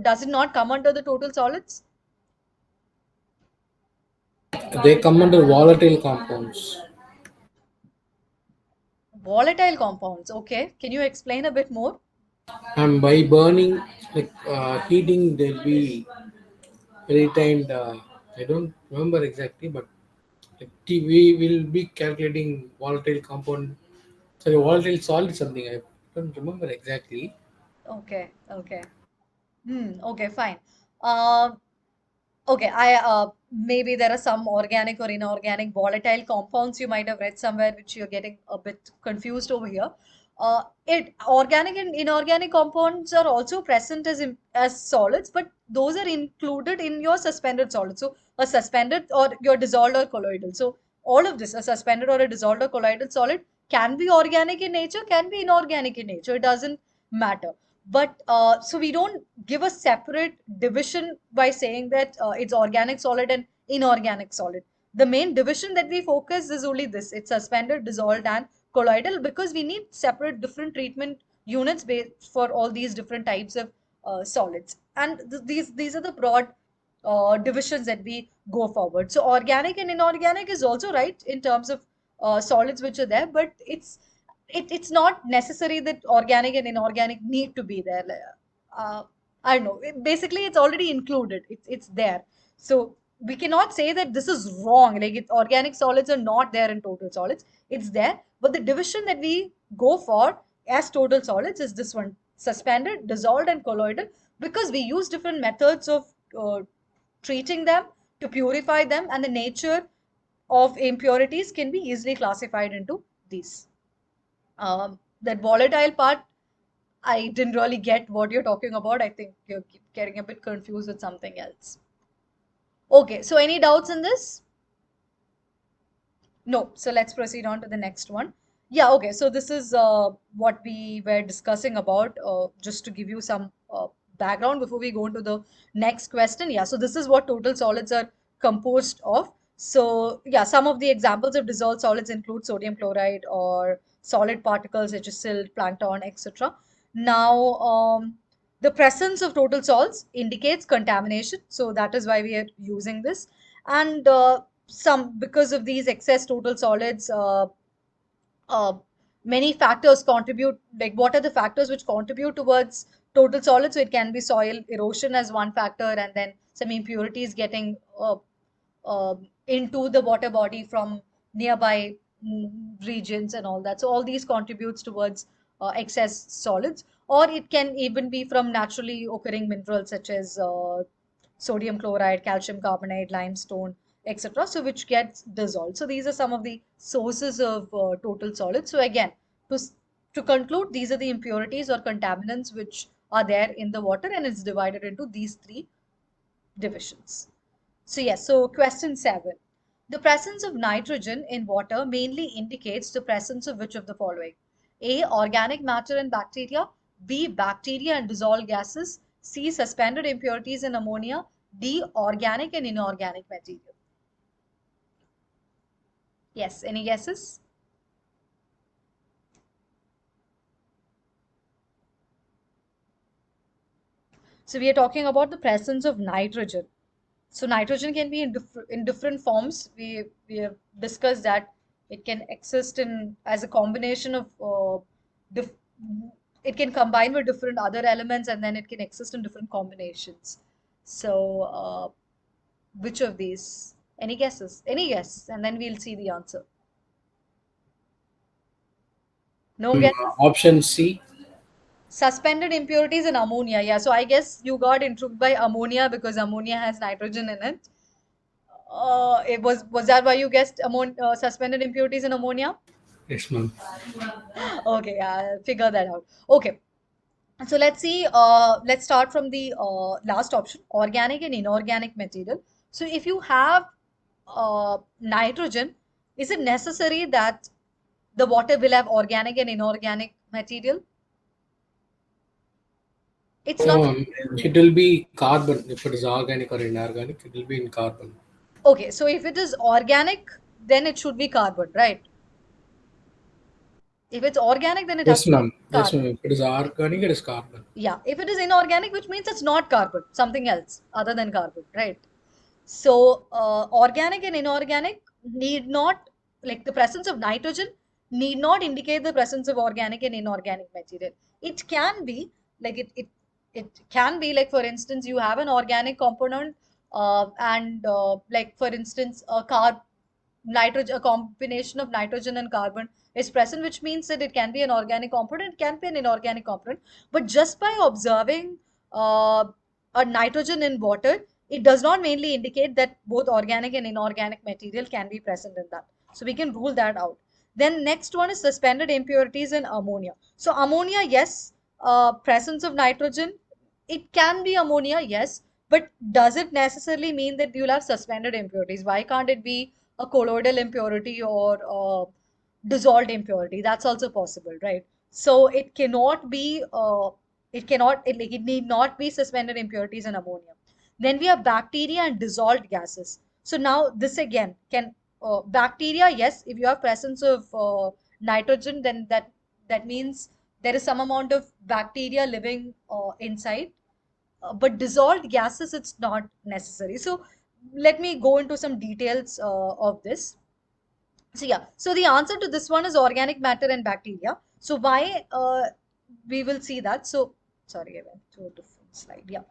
Does it not come under the total solids? They come under volatile compounds. Volatile compounds. Okay. Can you explain a bit more? And by burning, like heating, there'll be retained. I don't remember exactly, but like, we will be calculating volatile compound. Sorry, volatile solid something. I don't remember exactly. Okay. Okay. Okay, fine. Um, Okay, I maybe there are some organic or inorganic volatile compounds you might have read somewhere, which you're getting a bit confused over here. It organic and inorganic compounds are also present as solids, but those are included in your suspended solid. So a suspended or your dissolved or colloidal. So all of this, a suspended or a dissolved or colloidal solid, can be organic in nature, can be inorganic in nature. It doesn't matter. But so we don't give a separate division by saying that it's organic solid and inorganic solid. The main division that we focus is only this: it's suspended, dissolved, and colloidal, because we need separate different treatment units based for all these different types of solids. And these are the broad divisions that we go forward. So organic and inorganic is also right in terms of solids which are there, but it's not necessary that organic and inorganic need to be there. Uh, I don't know. Basically, it's already included. It's there. So we cannot say that this is wrong. Like organic solids are not there in total solids. It's there, but the division that we go for as total solids is this one: suspended, dissolved, and colloidal, because we use different methods of treating them to purify them, and the nature of impurities can be easily classified into these. That volatile part, I didn't really get what you're talking about. I think you're getting a bit confused with something else. Okay, so any doubts in this? No. So let's proceed on to the next one. Yeah, okay. So this is what we were discussing about, just to give you some background before we go into the next question. Yeah, so this is what total solids are composed of. So yeah, some of the examples of dissolved solids include sodium chloride or solid particles such as silt, plankton, etc. Now, the presence of total salts indicates contamination. So that is why we are using this. And some because of these excess total solids, uh, many factors contribute. Like, what are the factors which contribute towards total solids? So it can be soil erosion as one factor, and then some impurities getting into the water body from nearby regions and all that. So all these contributes towards excess solids, or it can even be from naturally occurring minerals such as sodium chloride, calcium carbonate, limestone, etc. So which gets dissolved. So these are some of the sources of total solids. So again, to to conclude, these are the impurities or contaminants which are there in the water, and it's divided into these three divisions. So yes, so question 7. The presence of nitrogen in water mainly indicates the presence of which of the following? A. Organic matter and bacteria. B. Bacteria and dissolved gases. C. Suspended impurities in ammonia. D. Organic and inorganic material. Yes, any guesses? So we are talking about the presence of nitrogen. So nitrogen can be in different forms. We have discussed that it can exist in as a combination of dif it can combine with different other elements, and then it can exist in different combinations. So which of these? Any guesses? Any guess? And then we'll see the answer. No guesses? Option C. Suspended impurities in ammonia. Yeah, so I guess you got intrigued by ammonia because ammonia has nitrogen in it. It was that why you guessed suspended impurities in ammonia? Yes, ma'am. Okay, I'll figure that out. Okay, so let's see. Let's start from the last option, organic and inorganic material. So if you have nitrogen, is it necessary that the water will have organic and inorganic material? It's not. It will be carbon. If it is organic or inorganic, it will be in carbon. Okay, so if it is organic, then it should be carbon, right? If it's organic, then it has Yes, to be ma'am. Yes, carbon. ma'am. If it is organic, it is carbon. Yeah, if it is inorganic, which means it's not carbon, something else other than carbon, right? So, organic and inorganic need not, like the presence of nitrogen, need not indicate the presence of organic and inorganic material. It can be like it can be like, for instance, you have an organic component, and like for instance, a combination of nitrogen and carbon is present, which means that it can be an organic component, it can be an inorganic component. But just by observing uh, a nitrogen in water, it does not mainly indicate that both organic and inorganic material can be present in that. So we can rule that out. Then next one is suspended impurities in ammonia. So ammonia, yes, presence of nitrogen, it can be ammonia, yes, but does it necessarily mean that you'll have suspended impurities? Why can't it be a colloidal impurity or dissolved impurity? That's also possible, right? So it cannot be, it need not be suspended impurities in ammonia. Then we have bacteria and dissolved gases. So now this again can, bacteria, yes, if you have presence of nitrogen, then that means there is some amount of bacteria living inside. But dissolved gases, it's not necessary. So let me go into some details of this. So yeah, so the answer to this one is organic matter and bacteria. So why, we will see that. So sorry, I went to a different slide. Yeah.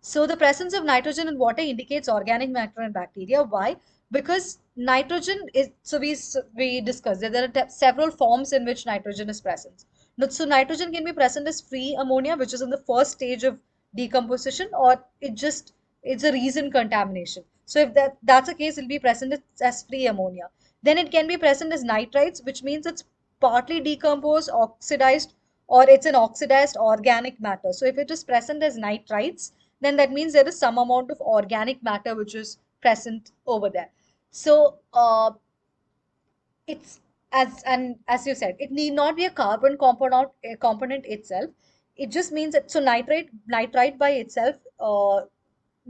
So the presence of nitrogen in water indicates organic matter and bacteria. Why? because nitrogen is, so we discussed that there are several forms in which nitrogen is present. So nitrogen can be present as free ammonia, which is in the first stage of decomposition, or it's a recent contamination. So if that's the case, it'll be present as free ammonia. Then it can be present as nitrites, which means it's partly decomposed, oxidized, or it's an oxidized organic matter. So if it is present as nitrites, then that means there is some amount of organic matter which is present over there. So it's as you said, it need not be a carbon component itself. It just means that, so nitrite by itself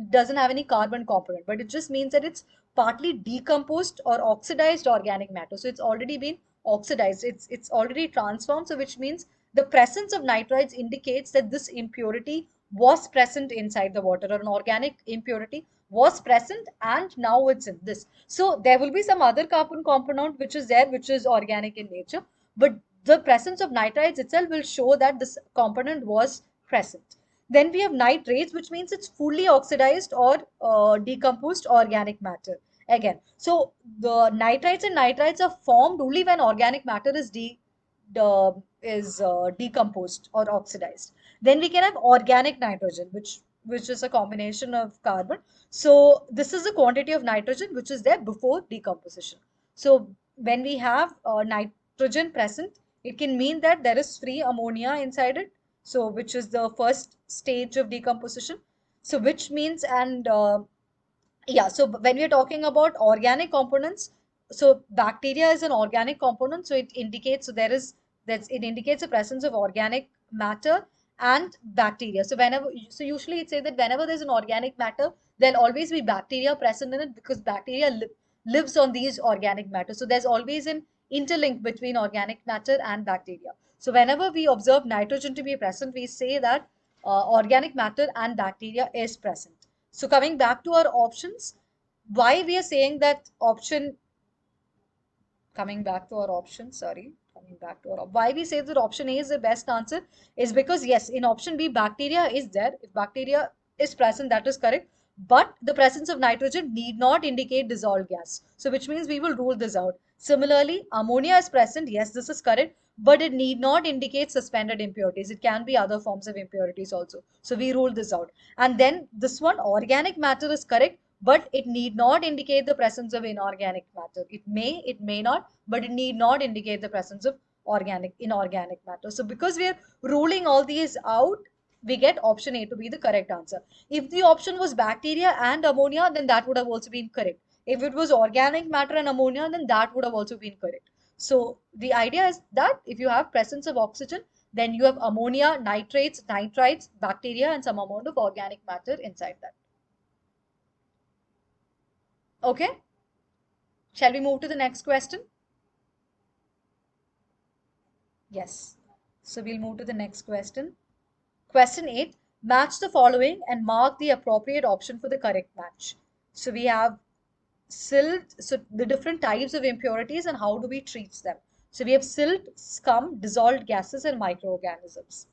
doesn't have any carbon component, but it just means that it's partly decomposed or oxidized organic matter. So it's already been oxidized, it's already transformed. So which means the presence of nitrites indicates that this impurity was present inside the water, or an organic impurity was present and now it's in this. So there will be some other carbon component which is there, which is organic in nature, but the presence of nitrites itself will show that this component was present. Then we have nitrates, which means it's fully oxidized or decomposed organic matter. Again, so the nitrites and nitrites are formed only when organic matter is decomposed or oxidized. Then we can have organic nitrogen, which is a combination of carbon. So this is the quantity of nitrogen which is there before decomposition. So when we have nitrogen present, it can mean that there is free ammonia inside it, so which is the first stage of decomposition. So which means, and yeah, so when we are talking about organic components, so bacteria is an organic component, so it indicates, so it indicates the presence of organic matter and bacteria. So usually it say that whenever there's an organic matter, there'll always be bacteria present in it, because bacteria lives on these organic matter. So there's always an interlink between organic matter and bacteria. So whenever we observe nitrogen to be present, we say that organic matter and bacteria is present. So coming back to our options, why we are saying that option, coming back to our option, sorry, coming back to our, why we say that option A is the best answer is because yes, in option B, bacteria is there. If bacteria is present, that is correct. But the presence of nitrogen need not indicate dissolved gas. So which means we will rule this out. Similarly, ammonia is present. Yes, this is correct. But it need not indicate suspended impurities. It can be other forms of impurities also. So we rule this out. And then this one, organic matter is correct, but it need not indicate the presence of inorganic matter. It may not, but it need not indicate the presence of inorganic matter. So because we are ruling all these out, we get option A to be the correct answer. If the option was bacteria and ammonia, then that would have also been correct. If it was organic matter and ammonia, then that would have also been correct. So the idea is that if you have presence of oxygen, then you have ammonia, nitrates, nitrites, bacteria, and some amount of organic matter inside that. Okay, shall we move to the next question? Yes. So we'll move to the next question. Question 8, match the following and mark the appropriate option for the correct match. So we have silt, so the different types of impurities and how do we treat them. So we have silt, scum, dissolved gases, and microorganisms.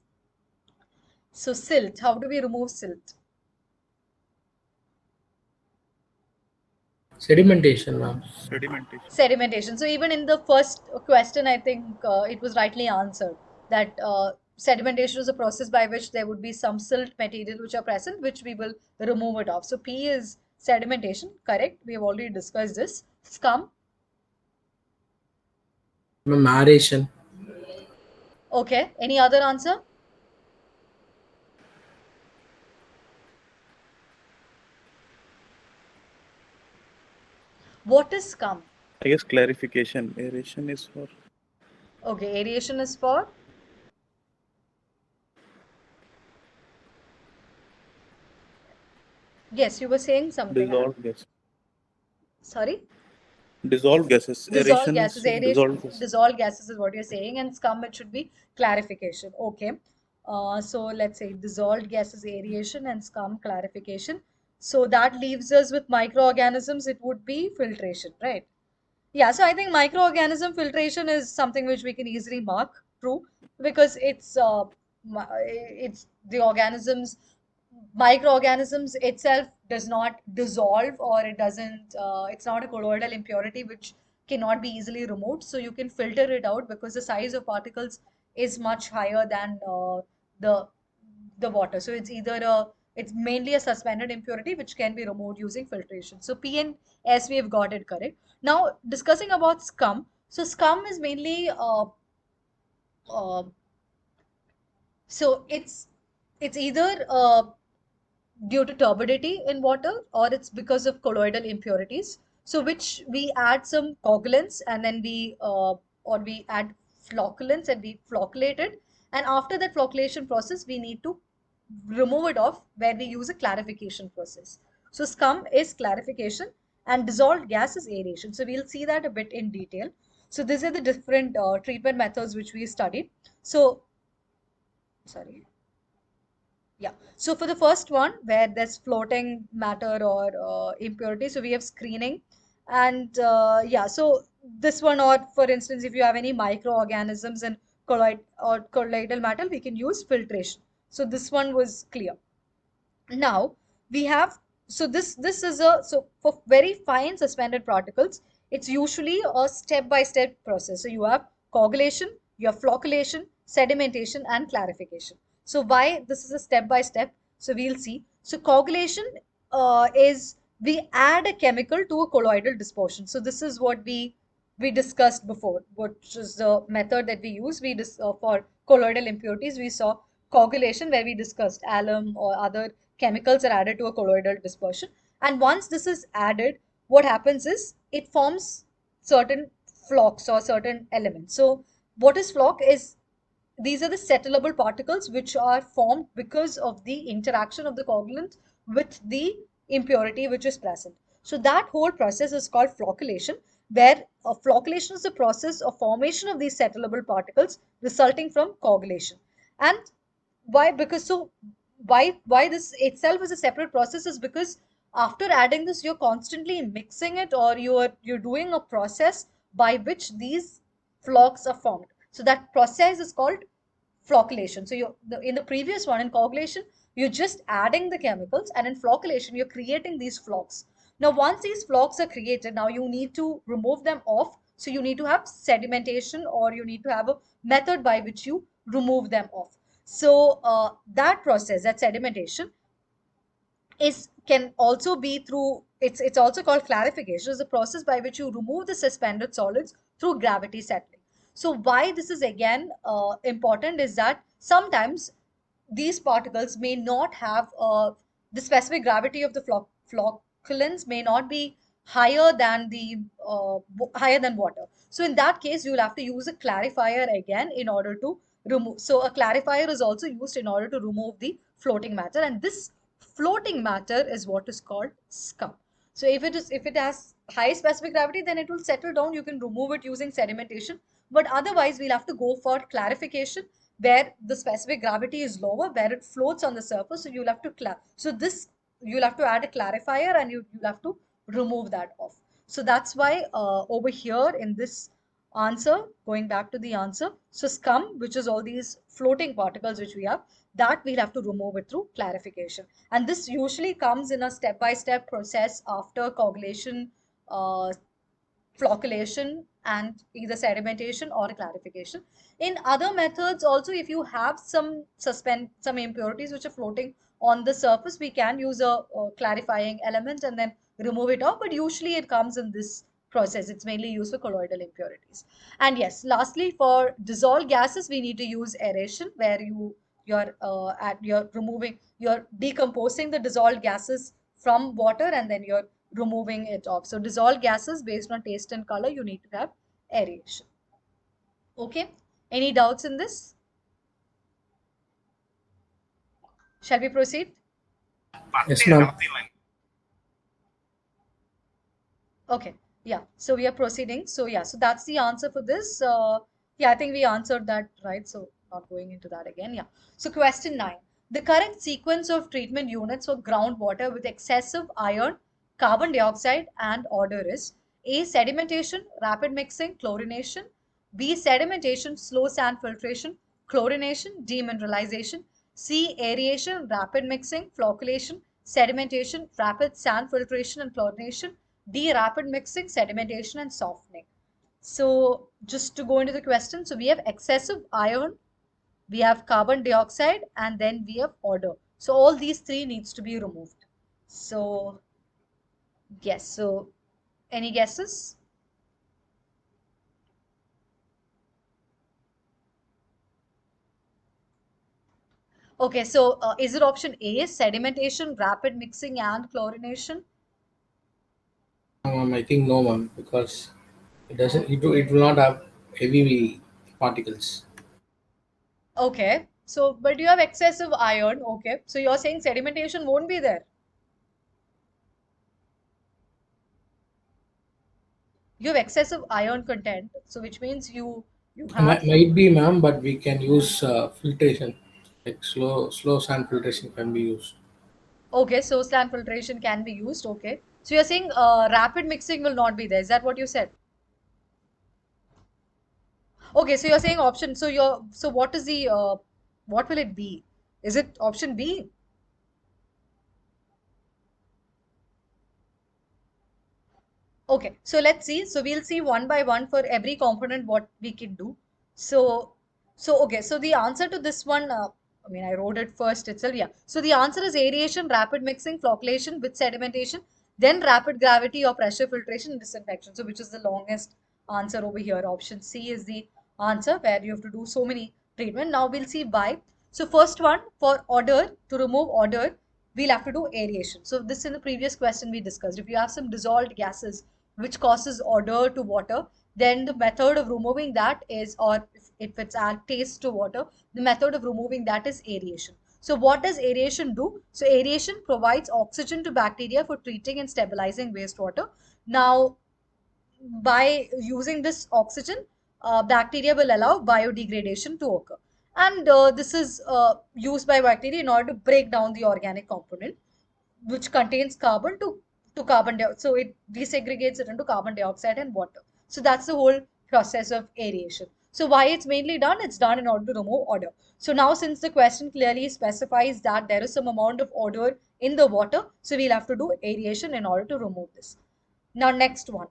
So silt, how do we remove silt? Sedimentation, ma'am. Sedimentation. Sedimentation. So even in the first question, I think it was rightly answered that sedimentation is a process by which there would be some silt material which are present, which we will remove it off. So P is sedimentation, correct. We have already discussed this. Scum. Ma'am, aeration. Okay. Any other answer? What is scum? I guess clarification. Aeration is for. Okay, aeration is for? Yes, you were saying something. Dissolved gas. Sorry? Dissolved gases. Dissolved Aeration is gases, aeration, dissolved gas. dissolved gases is what you're saying, and scum, it should be clarification. Okay. So let's say dissolved gases, aeration, and scum, clarification. So that leaves us with microorganisms. It would be filtration, right? Yeah, so I think microorganism filtration is something which we can easily mark, true, because it's the organisms, microorganisms itself does not dissolve, or it doesn't, it's not a colloidal impurity which cannot be easily removed. So you can filter it out because the size of particles is much higher than the the water. So it's mainly a suspended impurity which can be removed using filtration. So P and S we have got it correct. Now discussing about scum. So scum is mainly uh, so it's either due to turbidity in water, or it's because of colloidal impurities. So which we add some coagulants, and then we add flocculants and we flocculate it. And after that flocculation process, we need to remove it off, where we use a clarification process. So scum is clarification and dissolved gas is aeration. So we'll see that a bit in detail. So these are the different treatment methods which we studied. So, sorry. Yeah. So for the first one, where there's floating matter or impurity, so we have screening, and yeah. So this one, or for instance, if you have any microorganisms in colloidal matter, we can use filtration. So this one was clear. Now we have, so this is a, so for very fine suspended particles, it's usually a step-by-step process. So you have coagulation, you have flocculation, sedimentation, and clarification. So why this is a step-by-step? So we'll see. So coagulation is we add a chemical to a colloidal dispersion. So this is what we discussed before, which is the method that we use. For colloidal impurities, we saw coagulation, where we discussed alum or other chemicals are added to a colloidal dispersion. And once this is added, what happens is it forms certain flocks or certain elements. So what is flock is, these are the settlable particles which are formed because of the interaction of the coagulant with the impurity which is present. So that whole process is called flocculation, where flocculation is the process of formation of these settlable particles resulting from coagulation. And why? Because so why this itself is a separate process is because after adding this, you're constantly mixing it, or you're doing a process by which these flocks are formed. So that process is called flocculation. So in the previous one, in coagulation, you're just adding the chemicals, and in flocculation, you're creating these flocks. Now, once these flocks are created, now you need to remove them off. So you need to have sedimentation, or you need to have a method by which you remove them off. So that process, that sedimentation, is can also be through, it's also called clarification, is the process by which you remove the suspended solids through gravity settling. So why this is again important is that sometimes these particles may not have the specific gravity of the flocculants may not be higher than higher than water. So in that case, you will have to use a clarifier again in order to remove. So a clarifier is also used in order to remove the floating matter, and this floating matter is what is called scum. So if it has high specific gravity, then it will settle down. You can remove it using sedimentation, but otherwise we'll have to go for clarification, where the specific gravity is lower, where it floats on the surface. So you'll have to you'll have to add a clarifier, and you'll have to remove that off. So that's why over here in this answer, going back to the answer, so scum, which is all these floating particles which we have, that we'll have to remove it through clarification. And this usually comes in a step-by-step process after coagulation, uh, flocculation, and either sedimentation or clarification. In other methods also, if you have some impurities which are floating on the surface, we can use a clarifying element and then remove it off, but usually it comes in this process. It's mainly used for colloidal impurities. And yes, lastly, for dissolved gases, we need to use aeration, where you're decomposing the dissolved gases from water, and then you're removing it off. So dissolved gases, based on taste and color, you need to have aeration. Okay, any doubts in this? Shall we proceed? Yes, ma'am. Okay, yeah, so we are proceeding. So yeah, so that's the answer for this. Yeah, I think we answered that right, so not going into that again. Yeah, so question 9, the correct sequence of treatment units for groundwater with excessive iron, carbon dioxide and odor is: A, sedimentation, rapid mixing, chlorination; B, sedimentation, slow sand filtration, chlorination, demineralization; C, aeration, rapid mixing, flocculation; sedimentation, rapid sand filtration and chlorination, D, rapid mixing, sedimentation and softening. So just to go into the question, so we have excessive iron, we have carbon dioxide, and then we have odor. So all these three needs to be removed. So yes, so any guesses? Okay, so is it option A, sedimentation, rapid mixing, and chlorination? I think no, ma'am, because it will not have heavy particles. Okay, so but you have excessive iron. Okay, so you're saying sedimentation won't be there. You have excessive iron content, so which means you have Might be, ma'am, but we can use filtration, like slow sand filtration can be used. okay, so sand filtration can be used. Okay, so you're saying rapid mixing will not be there. Is that what you said? Okay, so you're saying option. So what is the what will it be? Is it option B? Okay, so let's see. So we'll see one by one for every component what we can do. So, okay, so the answer to this one, I mean, I wrote it first itself. Yeah. So the answer is aeration, rapid mixing, flocculation with sedimentation, then rapid gravity or pressure filtration and disinfection. So which is the longest answer over here? Option C is the answer where you have to do so many treatment. Now we'll see why. So first one for odor, to remove odor, we'll have to do aeration. So this in the previous question we discussed. If you have some dissolved gases which causes odor to water, then the method of removing that is, or if it's add taste to water, the method of removing that is aeration. So what does aeration do? So aeration provides oxygen to bacteria for treating and stabilizing wastewater. Now, by using this oxygen, bacteria will allow biodegradation to occur. And this is used by bacteria in order to break down the organic component which contains carbon to carbon dioxide. So it desegregates it into carbon dioxide and water. So that's the whole process of aeration. So why it's mainly done? It's done in order to remove odor. So now since the question clearly specifies that there is some amount of odor in the water, so we'll have to do aeration in order to remove this. Now next one,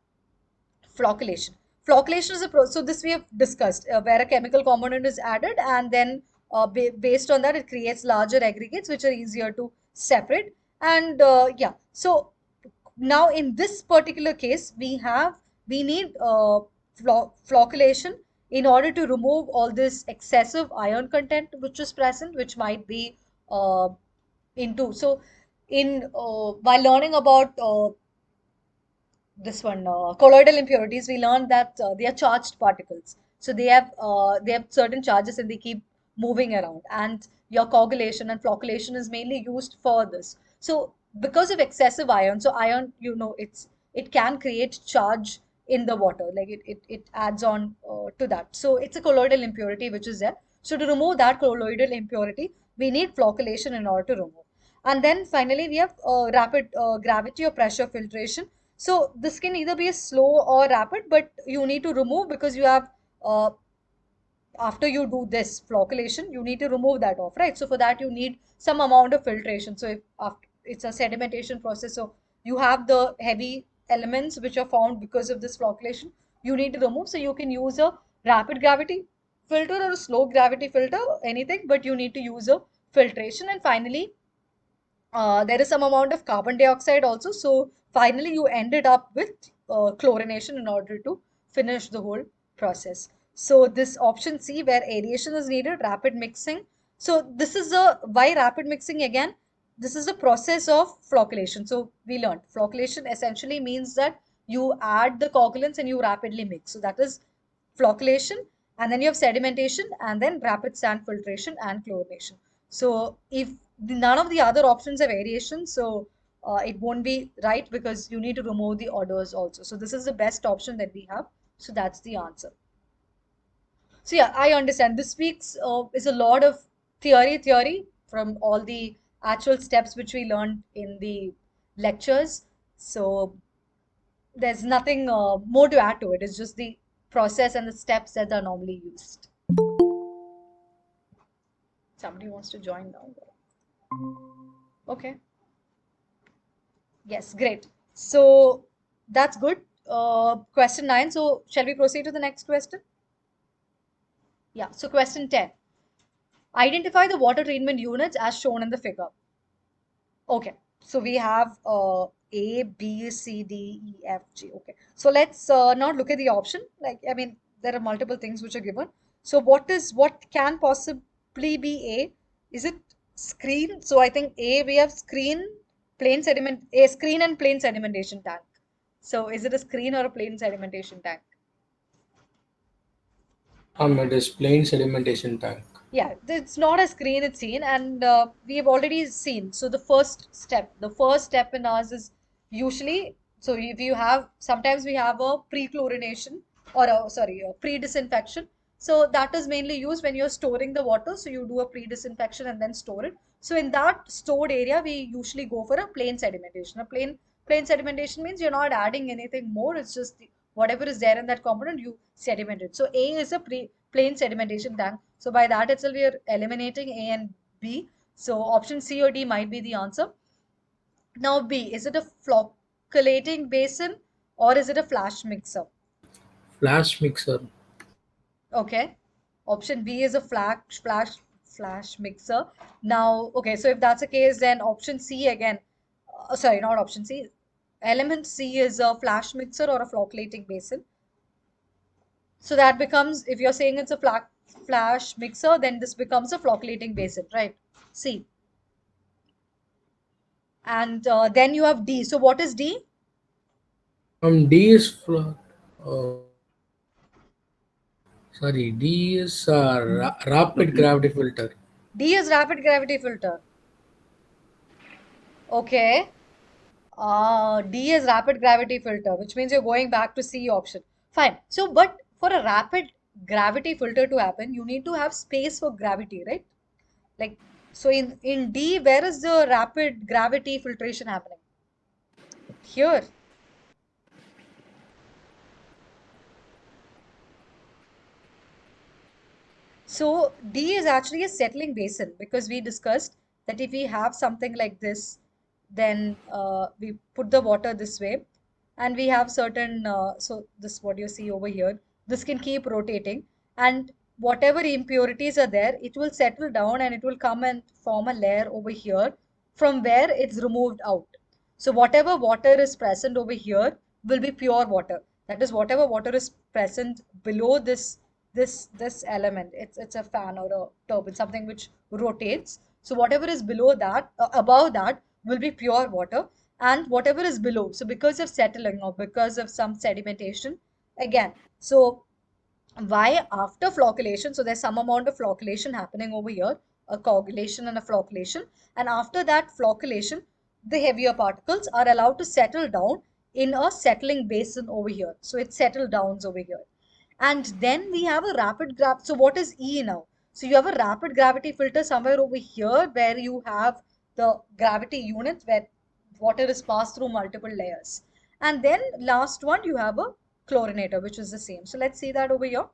flocculation. Flocculation is a process, so this we have discussed, where a chemical component is added and then based on that it creates larger aggregates which are easier to separate. And yeah, so now in this particular case we need flocculation in order to remove all this excessive iron content which is present, which might be uh, into. So in while learning about this one colloidal impurities, we learned that they are charged particles, so they have certain charges and they keep moving around, and your coagulation and flocculation is mainly used for this. So because of excessive iron, so iron, it can create charge in the water, like it adds on to that, so it's a colloidal impurity which is there. So to remove that colloidal impurity, we need flocculation in order to remove. And then finally we have rapid gravity or pressure filtration. So this can either be a slow or rapid, but you need to remove because you have uh, after you do this flocculation, you need to remove that off, right? So for that you need some amount of filtration. So if after, it's a sedimentation process, so you have the heavy elements which are found because of this flocculation, you need to remove. So you can use a rapid gravity filter or a slow gravity filter, anything, but you need to use a filtration. And finally, there is some amount of carbon dioxide also. So finally, you ended up with chlorination in order to finish the whole process. So this option C, where aeration is needed, rapid mixing. So this is a why rapid mixing again. This is a process of flocculation. So we learned flocculation essentially means that you add the coagulants and you rapidly mix. So that is flocculation, and then you have sedimentation, and then rapid sand filtration and chlorination. So if none of the other options have aeration, so it won't be right because you need to remove the odors also. So this is the best option that we have. So that's the answer. So yeah, I understand. This week's is a lot of theory from all the actual steps which we learned in the lectures. So there's nothing more to add to it. It's just the process and the steps that are normally used. Somebody wants to join now. Okay. Yes, great. So that's good. Question 9. So shall we proceed to the next question? Yeah. So question 10. Identify the water treatment units as shown in the figure. Okay. So we have A, B, C, D, E, F, G. Okay. So let's not look at the option. Like, I mean, there are multiple things which are given. So what can possibly be A? Is it screen? So I think A, we have screen, a screen and plain sedimentation tank. So is it a screen or a plain sedimentation tank? It is plain sedimentation tank. Yeah, it's not a screen, it's seen, and we have already seen. So the first step in ours is usually, so if you have, sometimes we have a pre-chlorination or a pre-disinfection. So that is mainly used when you're storing the water. So you do a pre-disinfection and then store it. So in that stored area, we usually go for a plain sedimentation. Plain sedimentation means you're not adding anything more. It's just whatever is there in that component, you sediment it. So A is a plain sedimentation tank. So by that itself, we are eliminating A and B. So option C or D might be the answer. Now B, is it a flocculating basin or is it a flash mixer? Flash mixer. Okay. Option B is a flash mixer. Now, okay, so if that's the case, then option C again. Sorry, not option C. Element C is a flash mixer or a flocculating basin. So that becomes, if you're saying it's a flash mixer, then this becomes a flocculating basin, right? C. And then you have D. So what is D? D is uh, sorry. D is rapid gravity filter. D is rapid gravity filter. Okay. D is rapid gravity filter, which means you're going back to C option. Fine. So, but for a rapid gravity filter to happen, you need to have space for gravity, right? Like, so in D, where is the rapid gravity filtration happening? Here. So D is actually a settling basin because we discussed that if we have something like this, then we put the water this way and we have certain, so this what you see over here, this can keep rotating and whatever impurities are there, it will settle down and it will come and form a layer over here from where it's removed out. So whatever water is present over here will be pure water. That is whatever water is present below this element. It's a fan or a turbine, something which rotates. So whatever is below that, above that will be pure water, and whatever is below. So because of settling or because of some sedimentation, again. So why after flocculation? So there's some amount of flocculation happening over here, a coagulation and a flocculation, and after that flocculation, the heavier particles are allowed to settle down in a settling basin over here. So it settled down over here. And then we have a rapid so what is E now? So you have a rapid gravity filter somewhere over here where you have the gravity units where water is passed through multiple layers. And then last one, you have a chlorinator, which is the same. So let's see that over here.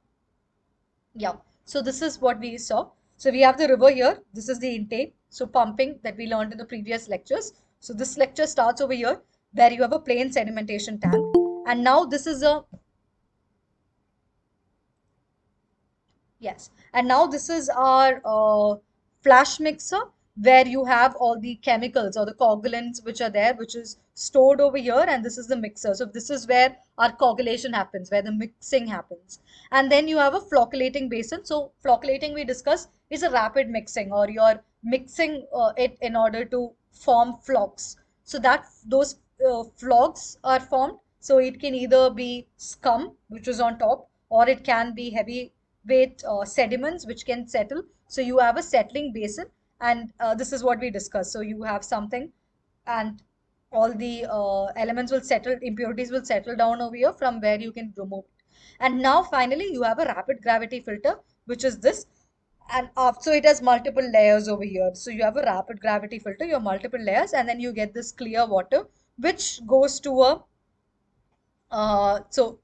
Yeah. So this is what we saw. So we have the river here. This is the intake. So pumping that we learned in the previous lectures. So this lecture starts over here where you have a plain sedimentation tank. And now this is a Yes, and now this is our flash mixer where you have all the chemicals or the coagulants which are there, which is stored over here, and this is the mixer. So this is where our coagulation happens, where the mixing happens. And then you have a flocculating basin. So flocculating we discussed is a rapid mixing, or you're mixing it in order to form flocks. So that those flocks are formed. So it can either be scum, which is on top, or it can be heavy with sediments which can settle. So you have a settling basin, and this is what we discussed. So you have something, and all the elements will settle, impurities will settle down over here from where you can remove it. And now finally you have a rapid gravity filter, which is this. And so it has multiple layers over here. So you have a rapid gravity filter, you have multiple layers, and then you get this clear water, which goes to a so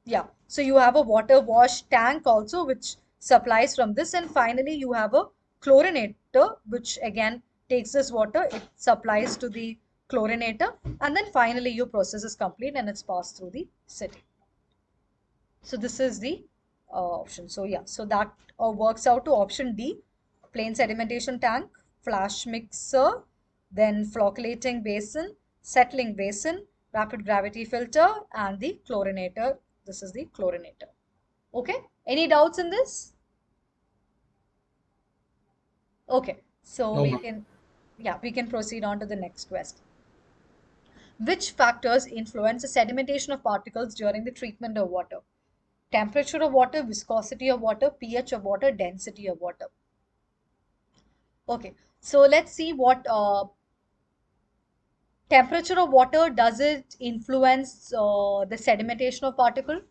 yeah, so you have a water wash tank also, which supplies from this, and finally you have a chlorinator, which again takes this water, it supplies to the chlorinator, and then finally your process is complete and it's passed through the city. So this is the option. So yeah, so that works out to option D: plain sedimentation tank, flash mixer, then flocculating basin, settling basin, rapid gravity filter, and the chlorinator. This is the chlorinator. Okay, any doubts in this? Okay, so No, we ma'am. can, yeah, we can proceed on to the next question. Which factors influence the sedimentation of particles during the treatment of water? Temperature of water, viscosity of water, pH of water, density of water. Okay, so let's see what temperature of water, does it influence the sedimentation of particle?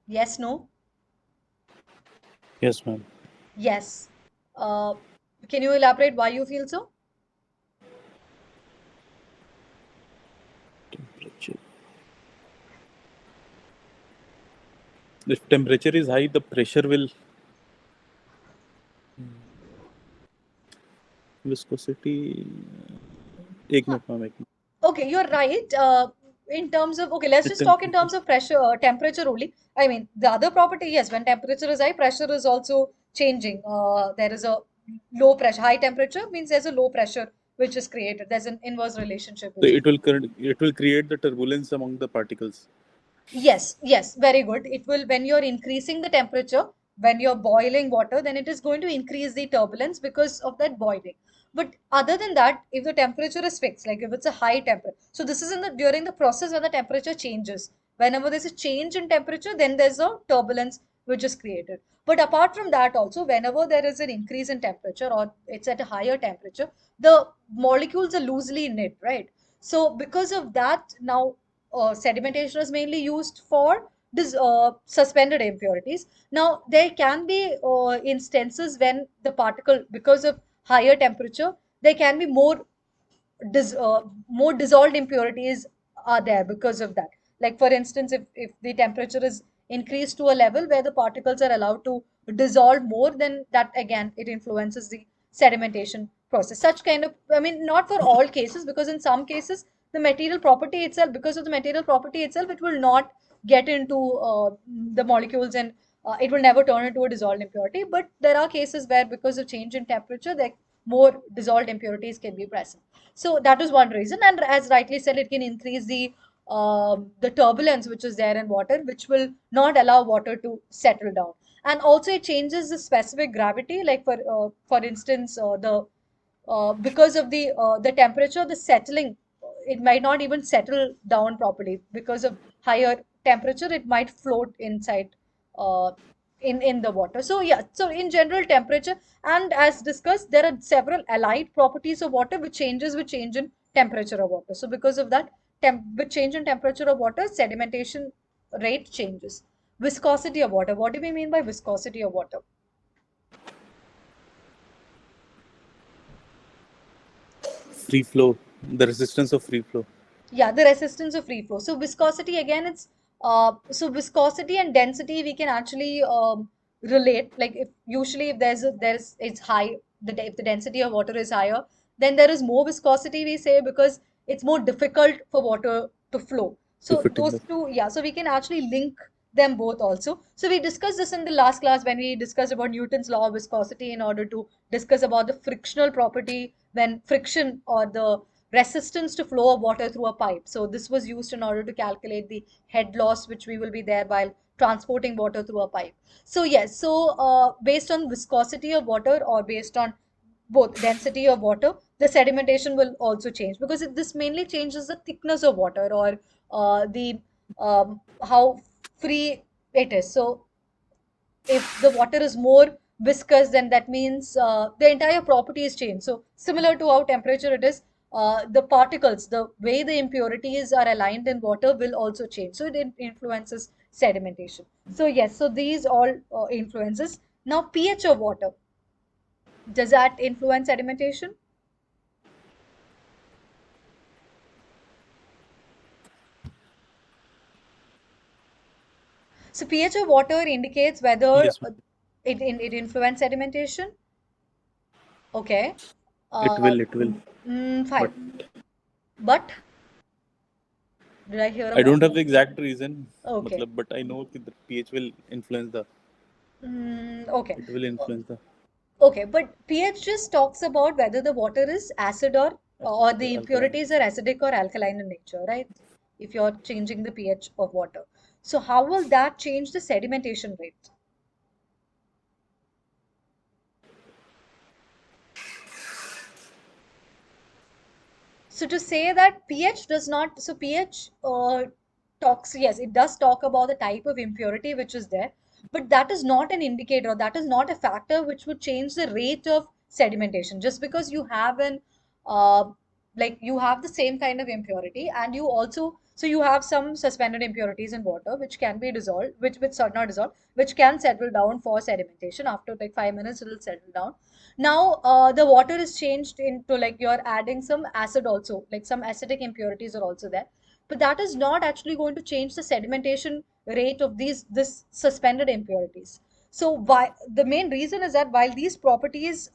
Yes, no? Yes, ma'am. Yes. Uh, can you elaborate why you feel so? Temperature. If temperature is high, the pressure will. Viscosity. एक Huh. Minute ma'am एक Okay, you're right. In terms of, okay, let's just talk in minute. terms of pressure, temperature only. I mean, the other property, yes, when temperature is high, pressure is also changing. There is a low pressure. High temperature means there's a low pressure which is created. There's an inverse relationship So between. it will create the turbulence among the particles. Yes, yes, very good. It will, when you're increasing the temperature, when you're boiling water, then it is going to increase the turbulence because of that boiling. But other than that, if the temperature is fixed, like if it's a high temperature, so this is in the during the process when the temperature changes. Whenever there's a change in temperature, then there's a turbulence which is created. But apart from that, also, whenever there is an increase in temperature or it's at a higher temperature, the molecules are loosely knit, right? So because of that, now sedimentation is mainly used for suspended impurities. Now, there can be instances when the particle, because of higher temperature, there can be dis, uh, more dissolved impurities are there because of that. Like for instance, if the temperature is increased to a level where the particles are allowed to dissolve more, then that again it influences the sedimentation process. Such kind of, I mean, not for all cases, because in some cases the material property itself, because of the material property itself, it will not get into the molecules and it will never turn into a dissolved impurity. But there are cases where because of change in temperature, there more dissolved impurities can be present. So that is one reason, and as rightly said, it can increase the turbulence which is there in water, which will not allow water to settle down. And also, it changes the specific gravity. Like for instance, the because of the temperature, the settling, it might not even settle down properly because of higher temperature. It might float inside uh, in the water. So yeah, so in general, temperature, and as discussed, there are several allied properties of water which changes with change in temperature of water. So because of that, with change in temperature of water, sedimentation rate changes. Viscosity of water. What do we mean by viscosity of water? Free flow, the resistance of free flow. Yeah, the resistance of free flow. So viscosity again, it's so viscosity and density we can actually relate. Like if usually if there's it's high, if the density of water is higher, then there is more viscosity, we say, because it's more difficult for water to flow. To So fit in those the. two, yeah, so we can actually link them both also. So we discussed this in the last class when we discussed about Newton's law of viscosity in order to discuss about the frictional property when friction or the resistance to flow of water through a pipe. So this was used in order to calculate the head loss which we will be there while transporting water through a pipe. So yes, so based on viscosity of water or based on both density of water, the sedimentation will also change because this mainly changes the thickness of water or the how free it is. So if the water is more viscous, then that means the entire property is changed. So similar to how temperature it is, the particles, the way the impurities are aligned in water will also change. So it influences sedimentation. So yes, so these all influences. Now pH of water, does that influence sedimentation? So pH of water indicates whether Yes, ma'am. it influence sedimentation. Okay. Uh, It will. But 5. But did I hear a I but? don't have the exact reason, Okay. but I know that the pH will influence the. Okay. It will influence the Okay, but pH just talks about whether the water is acid or acid the or alkaline. impurities are acidic or alkaline in nature, right? If you're changing the pH of water. So how will that change the sedimentation rate? So to say that pH does not, so pH talks, yes, it does talk about the type of impurity which is there, but that is not an indicator, that is not a factor which would change the rate of sedimentation. Just because you have uh, you have the same kind of impurity and you also, so you have some suspended impurities in water which can be dissolved, which are not dissolved, which can settle down for sedimentation. After like 5 minutes, it will settle down. Now, the water is changed into like you're adding some acid also, like some acidic impurities are also there. But that is not actually going to change the sedimentation rate of this suspended impurities. So why the main reason is that while these properties,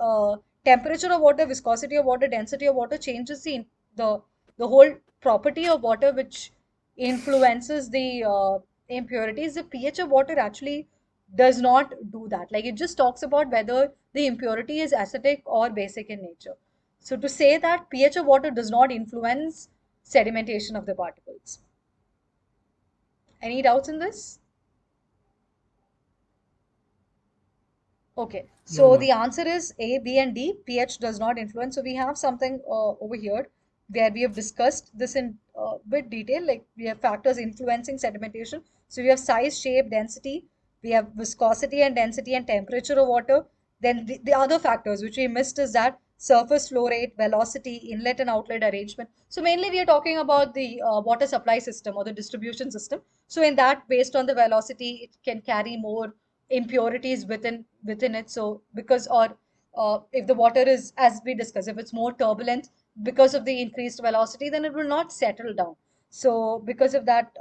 temperature of water, viscosity of water, density of water changes the the whole property of water which influences the impurities, the pH of water actually does not do that. Like it just talks about whether the impurity is acidic or basic in nature. So to say that pH of water does not influence sedimentation of the particles. Any doubts in this? Okay, No, so no. the answer is A, B, and D. pH does not influence. So we have something over here where we have discussed this in bit detail. Like we have factors influencing sedimentation. So we have size, shape, density. We have viscosity and density and temperature of water. Then the other factors which we missed is that surface flow rate, velocity, inlet and outlet arrangement. So mainly we are talking about the water supply system or the distribution system. So in that, based on the velocity, it can carry more impurities within it. So because or if the water is, as we discussed, if it's more turbulent because of the increased velocity, then it will not settle down. So because of that,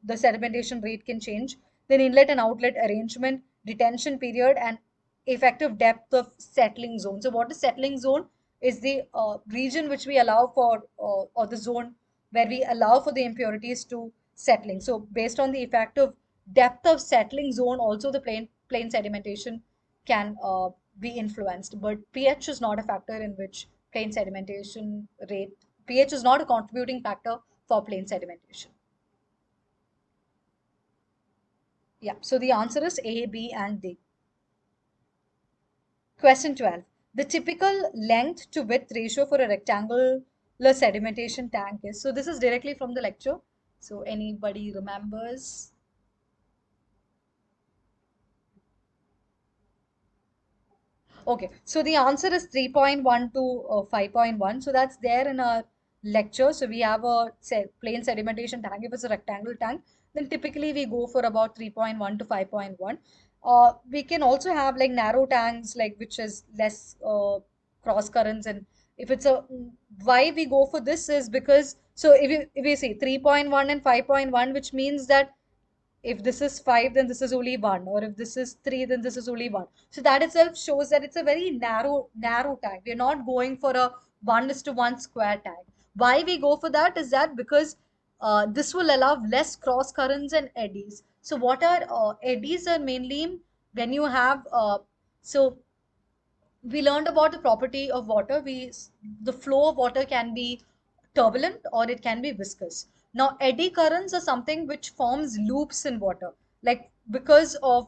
the sedimentation rate can change. Then inlet and outlet arrangement, detention period, and effective depth of settling zone. So what is settling zone? Is the region which we allow for, or the zone where we allow for the impurities to settling. So based on the effective depth of settling zone, also the plain sedimentation can be influenced. But pH is not a factor in which plain sedimentation rate. pH is not a contributing factor for plain sedimentation. Yeah. So the answer is A, B, and D. Question 12. The typical length to width ratio for a rectangular sedimentation tank is. So this is directly from the lecture. So anybody remembers? Okay, so the answer is 3.1 to 5.1. So that's there in our lecture. So we have a plain sedimentation tank. If it's a rectangle tank, then typically we go for about 3.1 to 5.1. We can also have like narrow tanks, like which is less cross currents. And if it's a, why we go for this is because, so if you see 3.1 and 5.1, which means that if this is 5, then this is only 1, or if this is 3, then this is only 1. So that itself shows that it's a very narrow tag. We're not going for a 1:1 square tag. Why we go for that is that because this will allow less cross currents and eddies. So what are eddies? Are mainly when you have so we learned about the property of water. The flow of water can be turbulent or it can be viscous. Now eddy currents are something which forms loops in water, like because of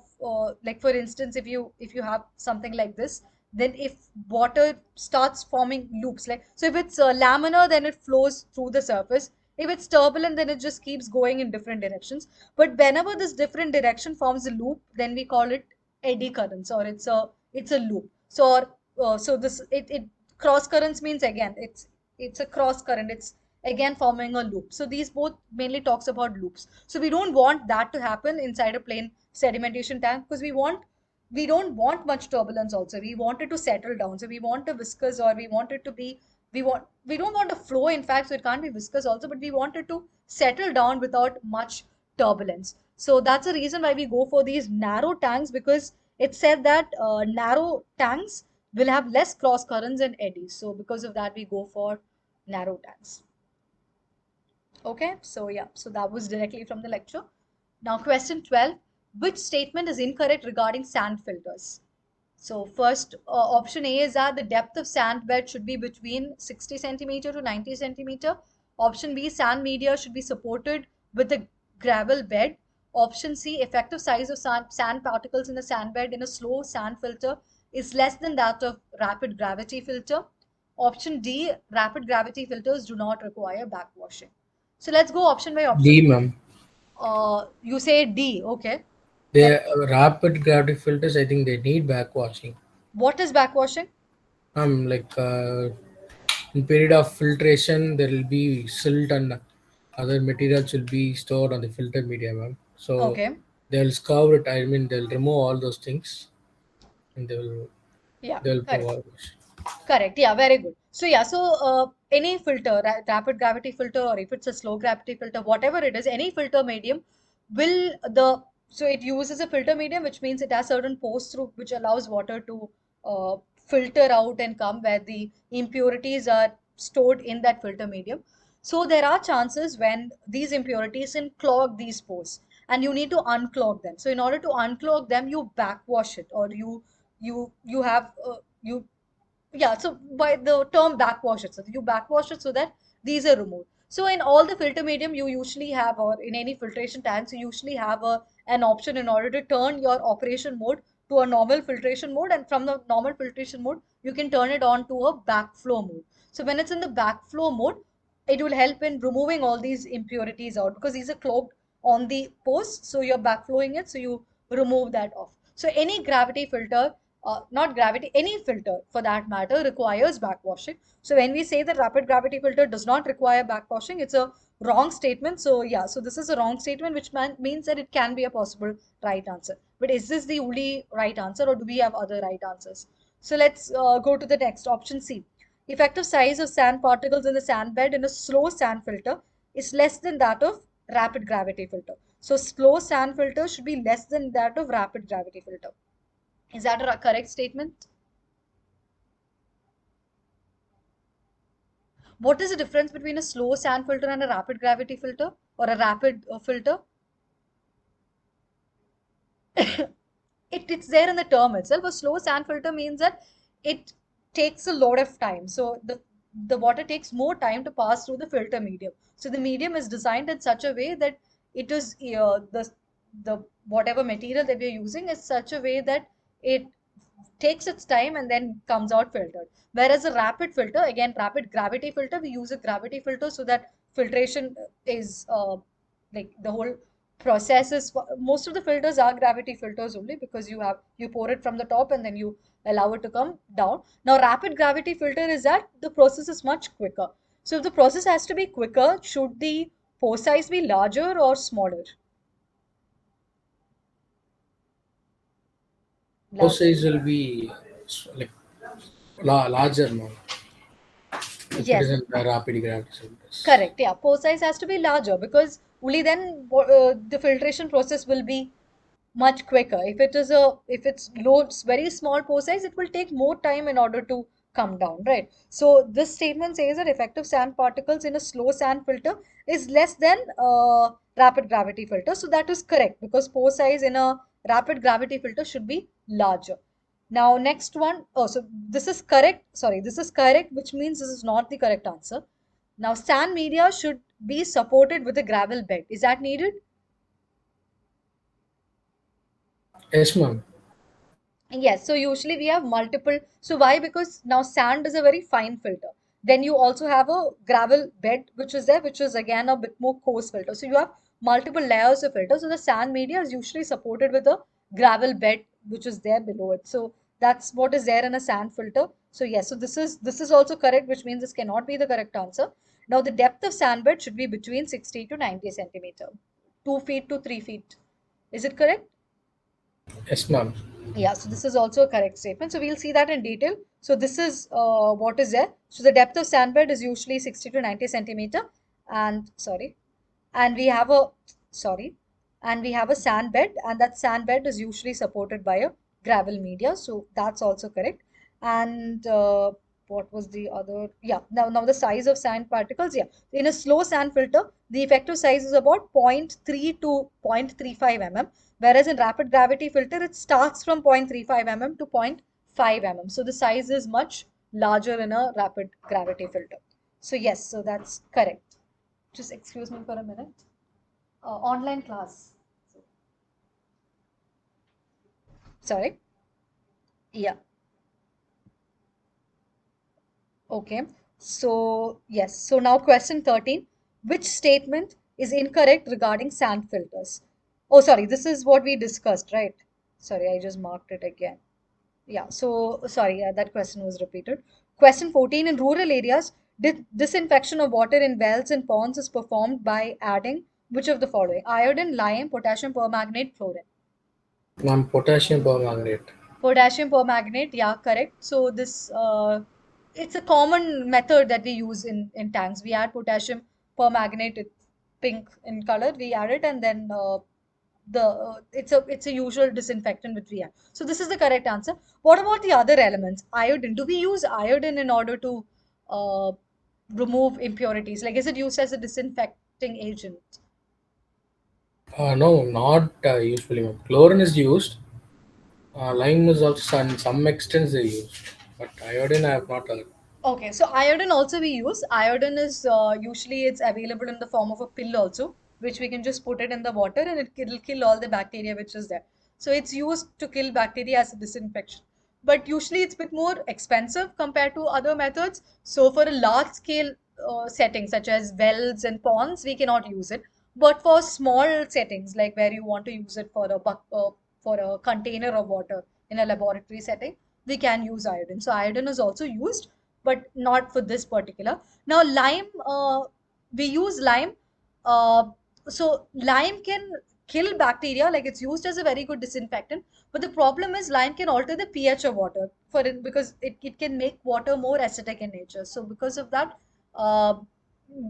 like for instance, if you have something like this, then if water starts forming loops, like so if it's laminar, then it flows through the surface. If it's turbulent, then it just keeps going in different directions. But whenever this different direction forms a loop, then we call it eddy currents, or it's a loop. So this it cross currents means, again, it's a cross current. It's again forming a loop. So these both mainly talks about loops. So we don't want that to happen inside a plain sedimentation tank, because we don't want much turbulence also. We want it to settle down. So we want a viscous, or we want it to be, we don't want a flow, in fact, so it can't be viscous also, but we want it to settle down without much turbulence. So that's the reason why we go for these narrow tanks, because it said that narrow tanks will have less cross currents and eddies. So because of that, we go for narrow tanks. Okay, so yeah, so that was directly from the lecture. Now, question 12, which statement is incorrect regarding sand filters? So first option A is that the depth of sand bed should be between 60 centimeter to 90 centimeter. Option B, sand media should be supported with a gravel bed. Option C, effective size of sand particles in a sand bed in a slow sand filter is less than that of rapid gravity filter. Option D, rapid gravity filters do not require backwashing. So let's go option by option. D, ma'am. You say D, okay. Let The rapid gravity filters, I think they need backwashing. What is backwashing? Like in period of filtration, there will be silt and other materials will be stored on the filter media, ma'am. So Okay. they'll scour it. I mean, they'll remove all those things and Yeah, they'll correct. provide. Correct. Yeah, very good. So yeah, so any filter, rapid gravity filter, or if it's a slow gravity filter, whatever it is, any filter medium will so it uses a filter medium, which means it has certain pores through which allows water to uh, filter out and come where the impurities are stored in that filter medium. So there are chances when these impurities can clog these pores, and you need to unclog them. So in order to unclog them, you backwash it, or you have you yeah, so by the term backwash it, so you backwash it so that these are removed. So in all the filter medium you usually have, or in any filtration tanks, you usually have an option in order to turn your operation mode to a normal filtration mode, and from the normal filtration mode you can turn it on to a backflow mode. So when it's in the backflow mode, it will help in removing all these impurities out, because these are clogged on the post, so you're backflowing it, so you remove that off. So any gravity filter, not gravity, any filter for that matter requires backwashing. So when we say that rapid gravity filter does not require backwashing, it's a wrong statement. So yeah, so this is a wrong statement, which means that it can be a possible right answer. But is this the only right answer, or do we have other right answers? So let's go to the next option C. Effective size of sand particles in the sand bed in a slow sand filter is less than that of rapid gravity filter. So slow sand filter should be less than that of rapid gravity filter. Is that a correct statement? What is the difference between a slow sand filter and a rapid gravity filter, or a rapid filter? It's there in the term itself. A slow sand filter means that it takes a lot of time. So the water takes more time to pass through the filter medium. So the medium is designed in such a way that it is the whatever material that we are using is such a way that it takes its time and then comes out filtered. Whereas a rapid filter, again, rapid gravity filter, we use a gravity filter so that filtration is like the whole process is, most of the filters are gravity filters only, because you pour it from the top and then you allow it to come down. Now, rapid gravity filter is that the process is much quicker. So if the process has to be quicker, should the pore size be larger or smaller? Pore Larger. size will be like larger now if it Yes. isn't a rapid gravity filters. Correct. Yeah. Pore size has to be larger, because only then the filtration process will be much quicker. If it's low, very small pore size, it will take more time in order to come down, right? So this statement says that effective sand particles in a slow sand filter is less than rapid gravity filter. So that is correct, because pore size in a rapid gravity filter should be larger. Now, next one. Oh, so this is correct. Sorry, this is correct, which means this is not the correct answer. Now, sand media should be supported with a gravel bed. Is that needed? Yes, ma'am. Yes, so usually we have multiple. So why? Because now sand is a very fine filter. Then you also have a gravel bed, which is there, which is again a bit more coarse filter. So you have multiple layers of filter. So the sand media is usually supported with a gravel bed, which is there below it. So that's what is there in a sand filter. So yes, so this is also correct, which means this cannot be the correct answer. Now the depth of sand bed should be between 60 to 90 centimeter, 2 feet to 3 feet. Is it correct? Yes, ma'am. Yeah, so this is also a correct statement. So we'll see that in detail. So this is what is there. So the depth of sandbed is usually 60 to 90 centimeter. And sorry, and we have a sorry, and we have a sand bed, and that sand bed is usually supported by a gravel media. So that's also correct. And what was the other? Yeah, now the size of sand particles. Yeah, in a slow sand filter, the effective size is about zero point 0.3 to 0.35 mm, whereas in rapid gravity filter, it starts from 0.35 mm to 0.5 mm. So the size is much larger in a rapid gravity filter. So yes, so that's correct. Just excuse me for a minute. Online class. Sorry. Yeah. Okay. So, yes. So now question 13. Which statement is incorrect regarding sand filters? Oh, sorry. This is what we discussed, right? Sorry, I just marked it again. Yeah. So, sorry, that question was repeated. Question 14. In rural areas, disinfection of water in wells and ponds is performed by adding which of the following? Iodine, lime, potassium permanganate, chlorine. Potassium permanganate. Potassium permanganate, yeah, correct. So this it's a common method that we use in tanks. We add potassium permanganate, it's pink in color. We add it, and then the it's a usual disinfectant which we add. So this is the correct answer. What about the other elements? Iodine. Do we use iodine in order to uh, remove impurities? Like, is it used as a disinfecting agent? No, not usually, ma'am. Chlorine is used. Lime is also in some extent they use, but iodine I have not heard. Okay, so iodine also we use. Iodine is usually it's available in the form of a pill also, which we can just put it in the water and it'll kill all the bacteria which is there. So it's used to kill bacteria as a disinfection. But usually it's a bit more expensive compared to other methods. So for a large scale setting such as wells and ponds, we cannot use it. But for small settings like where you want to use it for for a container of water in a laboratory setting, we can use iodine. So iodine is also used but not for this particular. Now, lime, we use lime. Uh, so, lime can kill bacteria, like it's used as a very good disinfectant. But the problem is, lime can alter the pH of water for it because it can make water more acidic in nature. So, because of that, uh,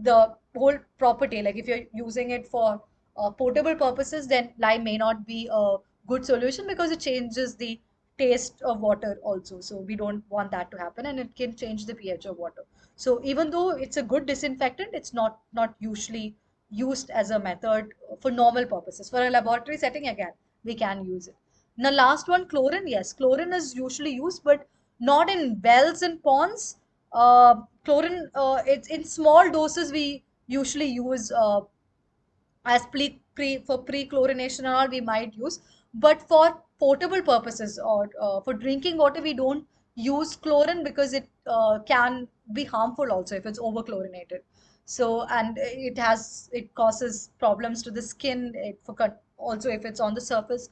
the whole property, like if you're using it for potable purposes, then lime may not be a good solution because it changes the taste of water also. So we don't want that to happen, and it can change the pH of water. So even though it's a good disinfectant, it's not usually used as a method for normal purposes. For a laboratory setting, again, we can use it. Now, last one, chlorine. Yes, chlorine is usually used, but not in wells and ponds. Chlorine, it's in small doses. We usually use as for pre-chlorination and all we might use, but for potable purposes or for drinking water we don't use chlorine because it can be harmful also if it's over chlorinated. So and it causes problems to the skin. Also if it's on the surface,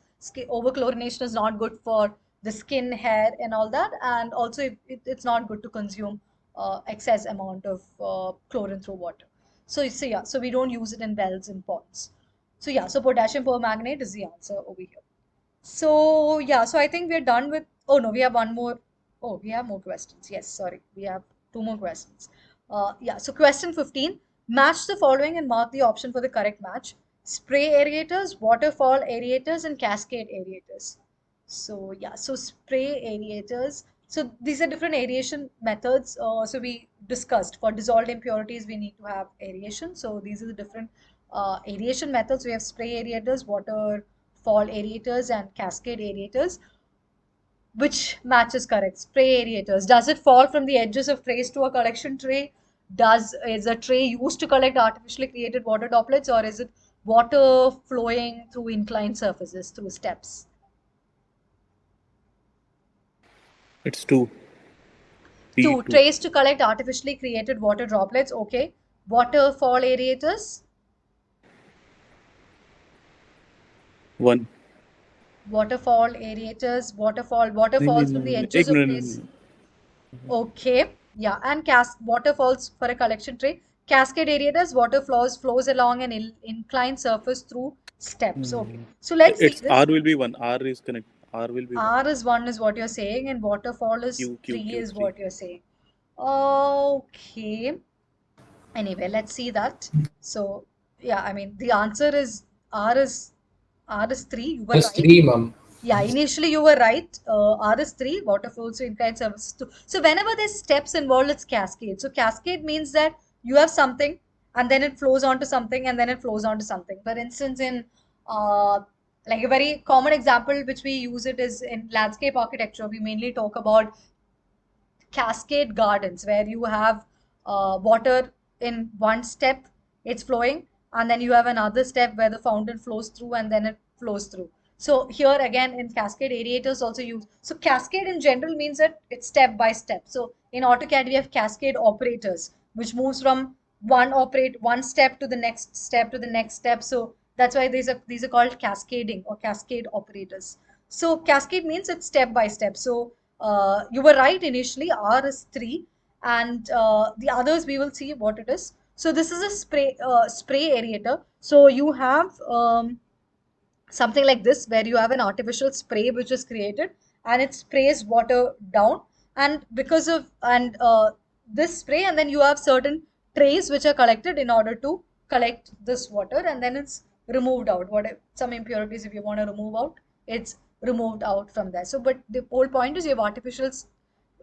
over chlorination is not good for the skin, hair and all that, and also it's not good to consume excess amount of chlorine through water. So yeah, so we don't use it in wells and ponds. So yeah, so potassium permanganate is the answer over here. So yeah, so I think we're done with. Oh no, we have one more. Oh, we have more questions. Yes, sorry, we have two more questions. Yeah, so question 15. Match the following and mark the option for the correct match. Spray aerators, waterfall aerators, and cascade aerators. So yeah, so spray aerators. So these are different aeration methods. So we discussed for dissolved impurities, we need to have aeration. So these are the different aeration methods. We have spray aerators, waterfall aerators, and cascade aerators. Which match is correct? Spray aerators. Does it fall from the edges of trays to a collection tray? Is a tray used to collect artificially created water droplets, or is it water flowing through inclined surfaces through steps? It's two. Two P2. trays to collect artificially created water droplets. Okay. Waterfall aerators. One. Waterfall aerators. No, no, Waterfalls no, from the no. edges of No, no, trays. no. Okay. Yeah. And waterfalls for a collection tray. Cascade aerators. Water flows along an inclined surface through steps. Okay. So let's see It's this. R will be one. R is connect. R will be one. R is one is what you're saying, and waterfall is three is Three. what you're saying. Okay. Anyway, let's see that. So, yeah, I mean, the answer is R is R is 3. You were That's right. three, ma'am. Yeah, initially you were right. R is 3, water flows to inclined surfaces 2. So whenever there's steps involved, it's cascade. So cascade means that you have something and then it flows onto something and then it flows onto something. For instance, in uh, like a very common example which we use it is in landscape architecture. We mainly talk about cascade gardens where you have water in one step, it's flowing, and then you have another step where the fountain flows through and then it flows through. So here again in cascade aerators also use. So cascade in general means that it's step by step. So in AutoCAD we have cascade operators, which moves from one step to the next step to the next step. So that's why these are called cascading or cascade operators. So cascade means it's step by step. So you were right initially, R is 3, and the others we will see what it is. So this is a spray aerator. So you have something like this where you have an artificial spray which is created and it sprays water down, and because of and this spray, and then you have certain trays which are collected in order to collect this water, and then it's removed out. What some impurities if you want to remove out, it's removed out from there. So but the whole point is you have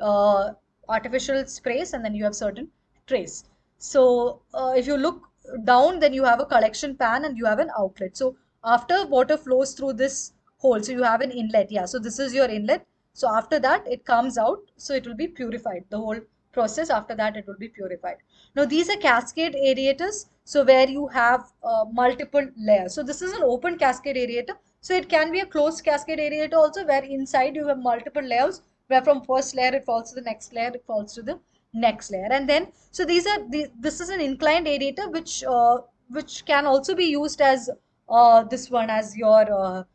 uh, artificial sprays and then you have certain trays. So if you look down, then you have a collection pan and you have an outlet. So after water flows through this hole, so you have an inlet. Yeah, so this is your inlet. So after that, it comes out. So it will be purified. The whole process after that, it will be purified. Now, these are cascade aerators. So where you have multiple layers. So this is an open cascade aerator. So it can be a closed cascade aerator also, where inside you have multiple layers, where from first layer it falls to the next layer, it falls to the next layer. And then, so this is an inclined aerator which can also be used as this one as your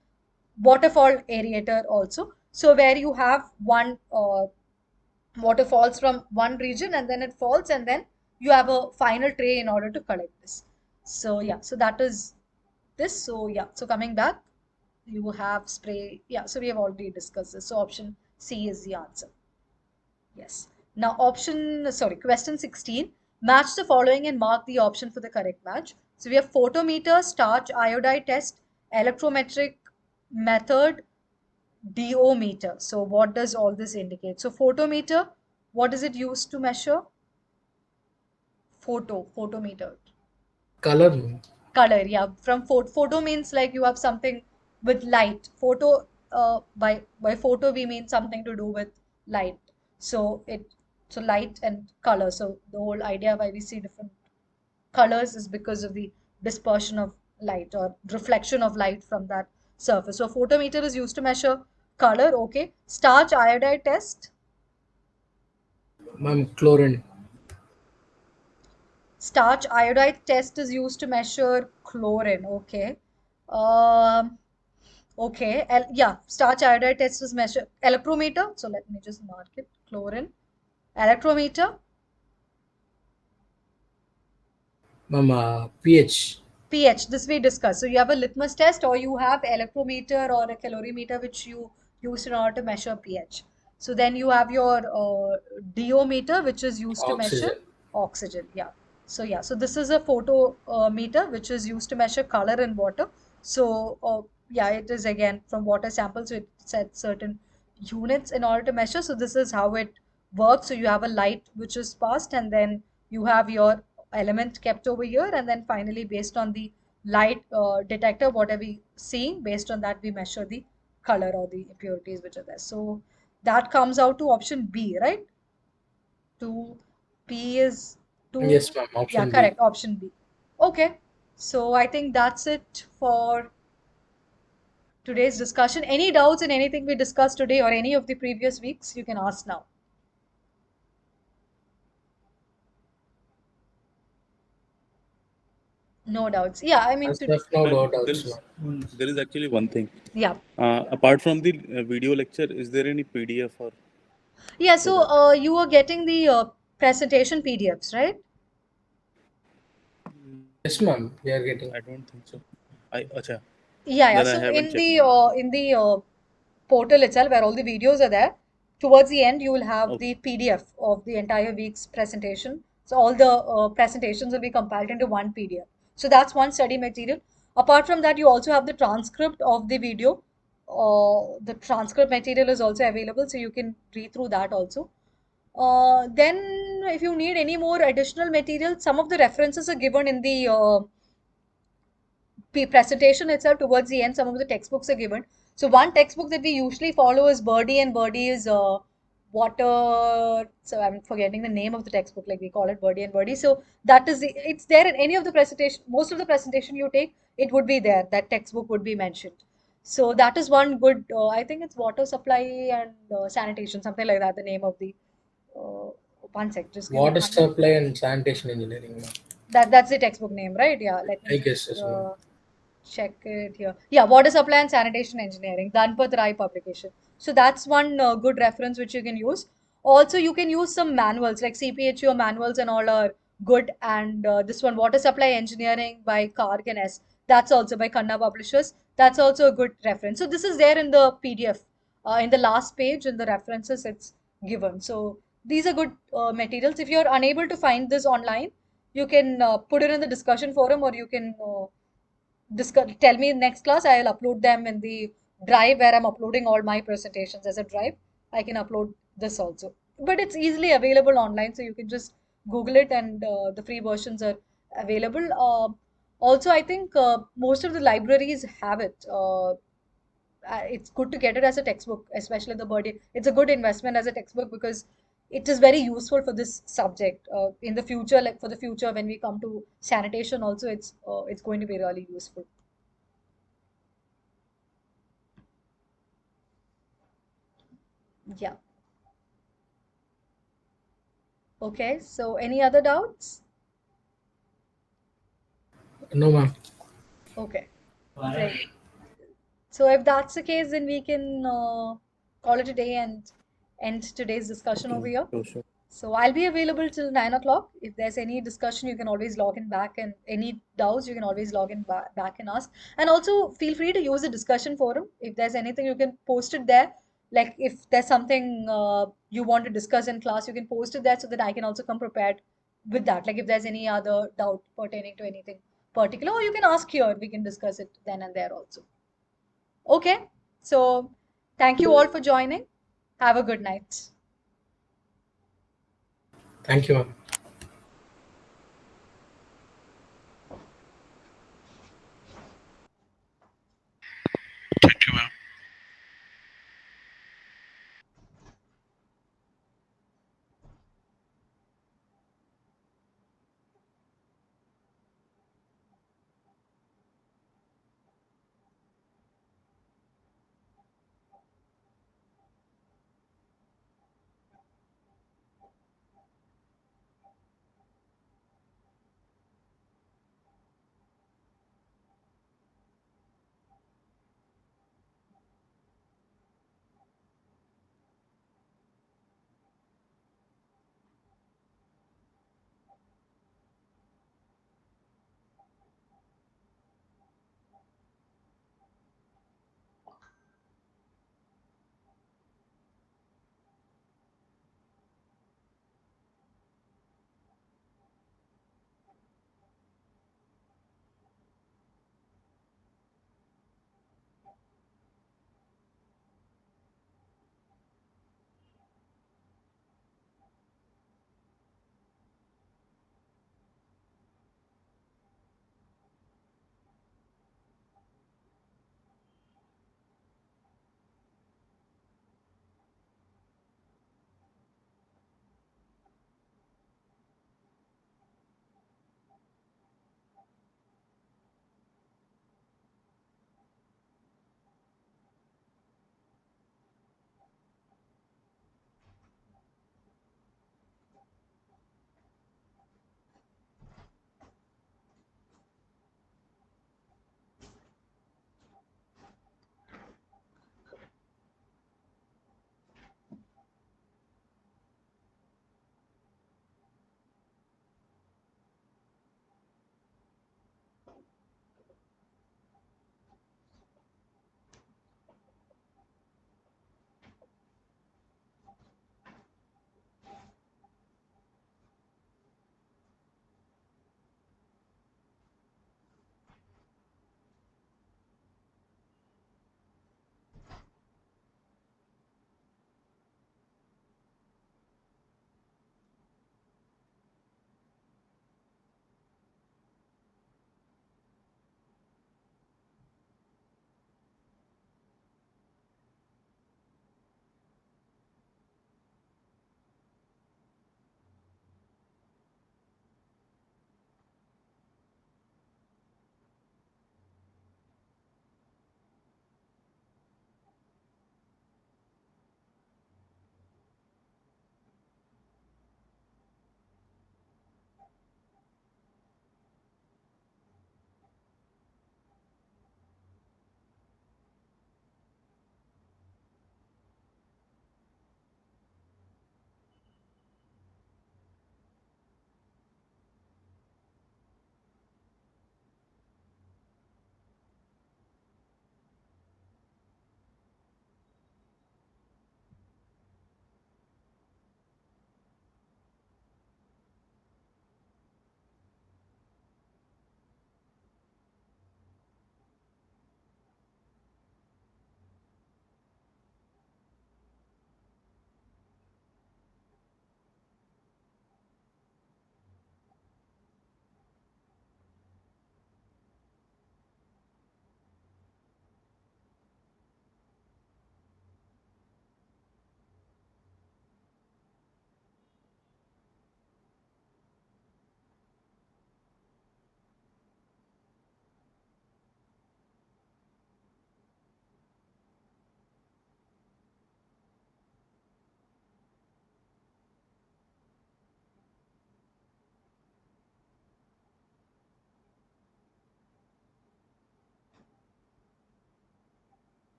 waterfall aerator also. So where you have one water falls from one region and then it falls, and then you have a final tray in order to collect this. So yeah, so that is this. So yeah, so coming back, you have spray. Yeah, so we have already discussed this. So option C is the answer. Yes. Now question 16. Match the following and mark the option for the correct match. So we have photometer, starch iodide test, electrometric method, DO meter. So what does all this indicate? So photometer, what is it used to measure? Photometer. Color. No? Color, yeah. From photo means like you have something with light. By photo we mean something to do with light. So light and color. So the whole idea why we see different colors is because of the dispersion of light or reflection of light from that surface. So photometer is used to measure color. Okay. Starch iodide test. Ma'am, chlorine. Starch iodide test is used to measure chlorine. Okay. Um, okay. Yeah, starch iodide test is measure electrometer. So let me just mark it. Chlorine. Electrometer. Ma'am, pH. pH. This we discussed. So you have a litmus test or you have electrometer or a calorimeter which you use in order to measure pH. So then you have your DO meter which is used to measure Oxygen. oxygen. Yeah. So yeah. So this is a photo meter which is used to measure color in water. So yeah, it is again from water samples. So it sets certain units in order to measure. So this is how it works. So you have a light which is passed, and then you have your element kept over here, and then finally based on the light detector what are we seeing, based on that we measure the color or the impurities which are there. So that comes out to option B, right? 2 P is Yes, 2. ma'am. Yeah, Option B. correct, option B. Okay, so I think that's it for today's discussion. Any doubts in anything we discussed today or any of the previous weeks, you can ask now. No doubts. Yeah, I mean As to of now, Ma'am, no there doubts, is ma'am. there is actually one thing. yeah. Apart from the video lecture, is there any PDF or Yeah, so so that? you were getting the presentation PDFs, right? Yes, ma'am. We are getting. I don't think so. Acha, Yeah, yeah. then I So haven't in checked, the ma'am. portal itself, where all the videos are there, towards the end you will have Okay. the PDF of the entire week's presentation. So all the presentations will be compiled into one PDF. So that's one study material. Apart from that, you also have the transcript of the video, The transcript material is also available, so you can read through that also. Then, if you need any more additional material, some of the references are given in the presentation itself towards the end. Some of the textbooks are given. So one textbook that we usually follow is Birdie, and Birdie is water. So I'm forgetting the name of the textbook. Like we call it Birdie and Birdie. So that is it's there in any of the presentation. Most of the presentation you take, it would be there. That textbook would be mentioned. So that is one good. I think it's water supply and sanitation, something like that. The name of the uh, one sec. Just give me Water one minute. supply and sanitation engineering, ma'am. That's the textbook name, right? Yeah. Let I me guess just yes, ma'am. check it here. Yeah, Water Supply and Sanitation Engineering, Dhanpat Rai publication. So that's one good reference which you can use. Also, you can use some manuals like CPHU manuals and all are good. And this one, Water Supply Engineering by Karg and S. That's also by Khanna Publishers. That's also a good reference. So this is there in the PDF. In the last page in the references, it's given. So these are good materials. If you're unable to find this online, you can put it in the discussion forum, or you can discuss, tell me in next class. I'll upload them in the drive where I'm uploading all my presentations as a drive. I can upload this also, but it's easily available online, so you can just Google it, and the free versions are available. Also, I think most of the libraries have it. It's good to get it as a textbook, especially the Birdie. It's a good investment as a textbook because it is very useful for this subject in the future. Like for the future, when we come to sanitation, also it's going to be really useful. Yeah. Okay. So any other doubts? No, ma'am. Okay. Great. So if that's the case, then we can call it a day and end today's discussion over Okay, here. sure, sure. So I'll be available till 9 o'clock. If there's any discussion, you can always log in back, and any doubts, you can always log in back and ask. And also feel free to use the discussion forum. If there's anything, you can post it there. Like if there's something you want to discuss in class, you can post it there so that I can also come prepared with that. Like if there's any other doubt pertaining to anything particular, or you can ask here. We can discuss it then and there also. Okay. So thank you all for joining. Have a good night. Thank you, ma'am. Thank you, ma'am.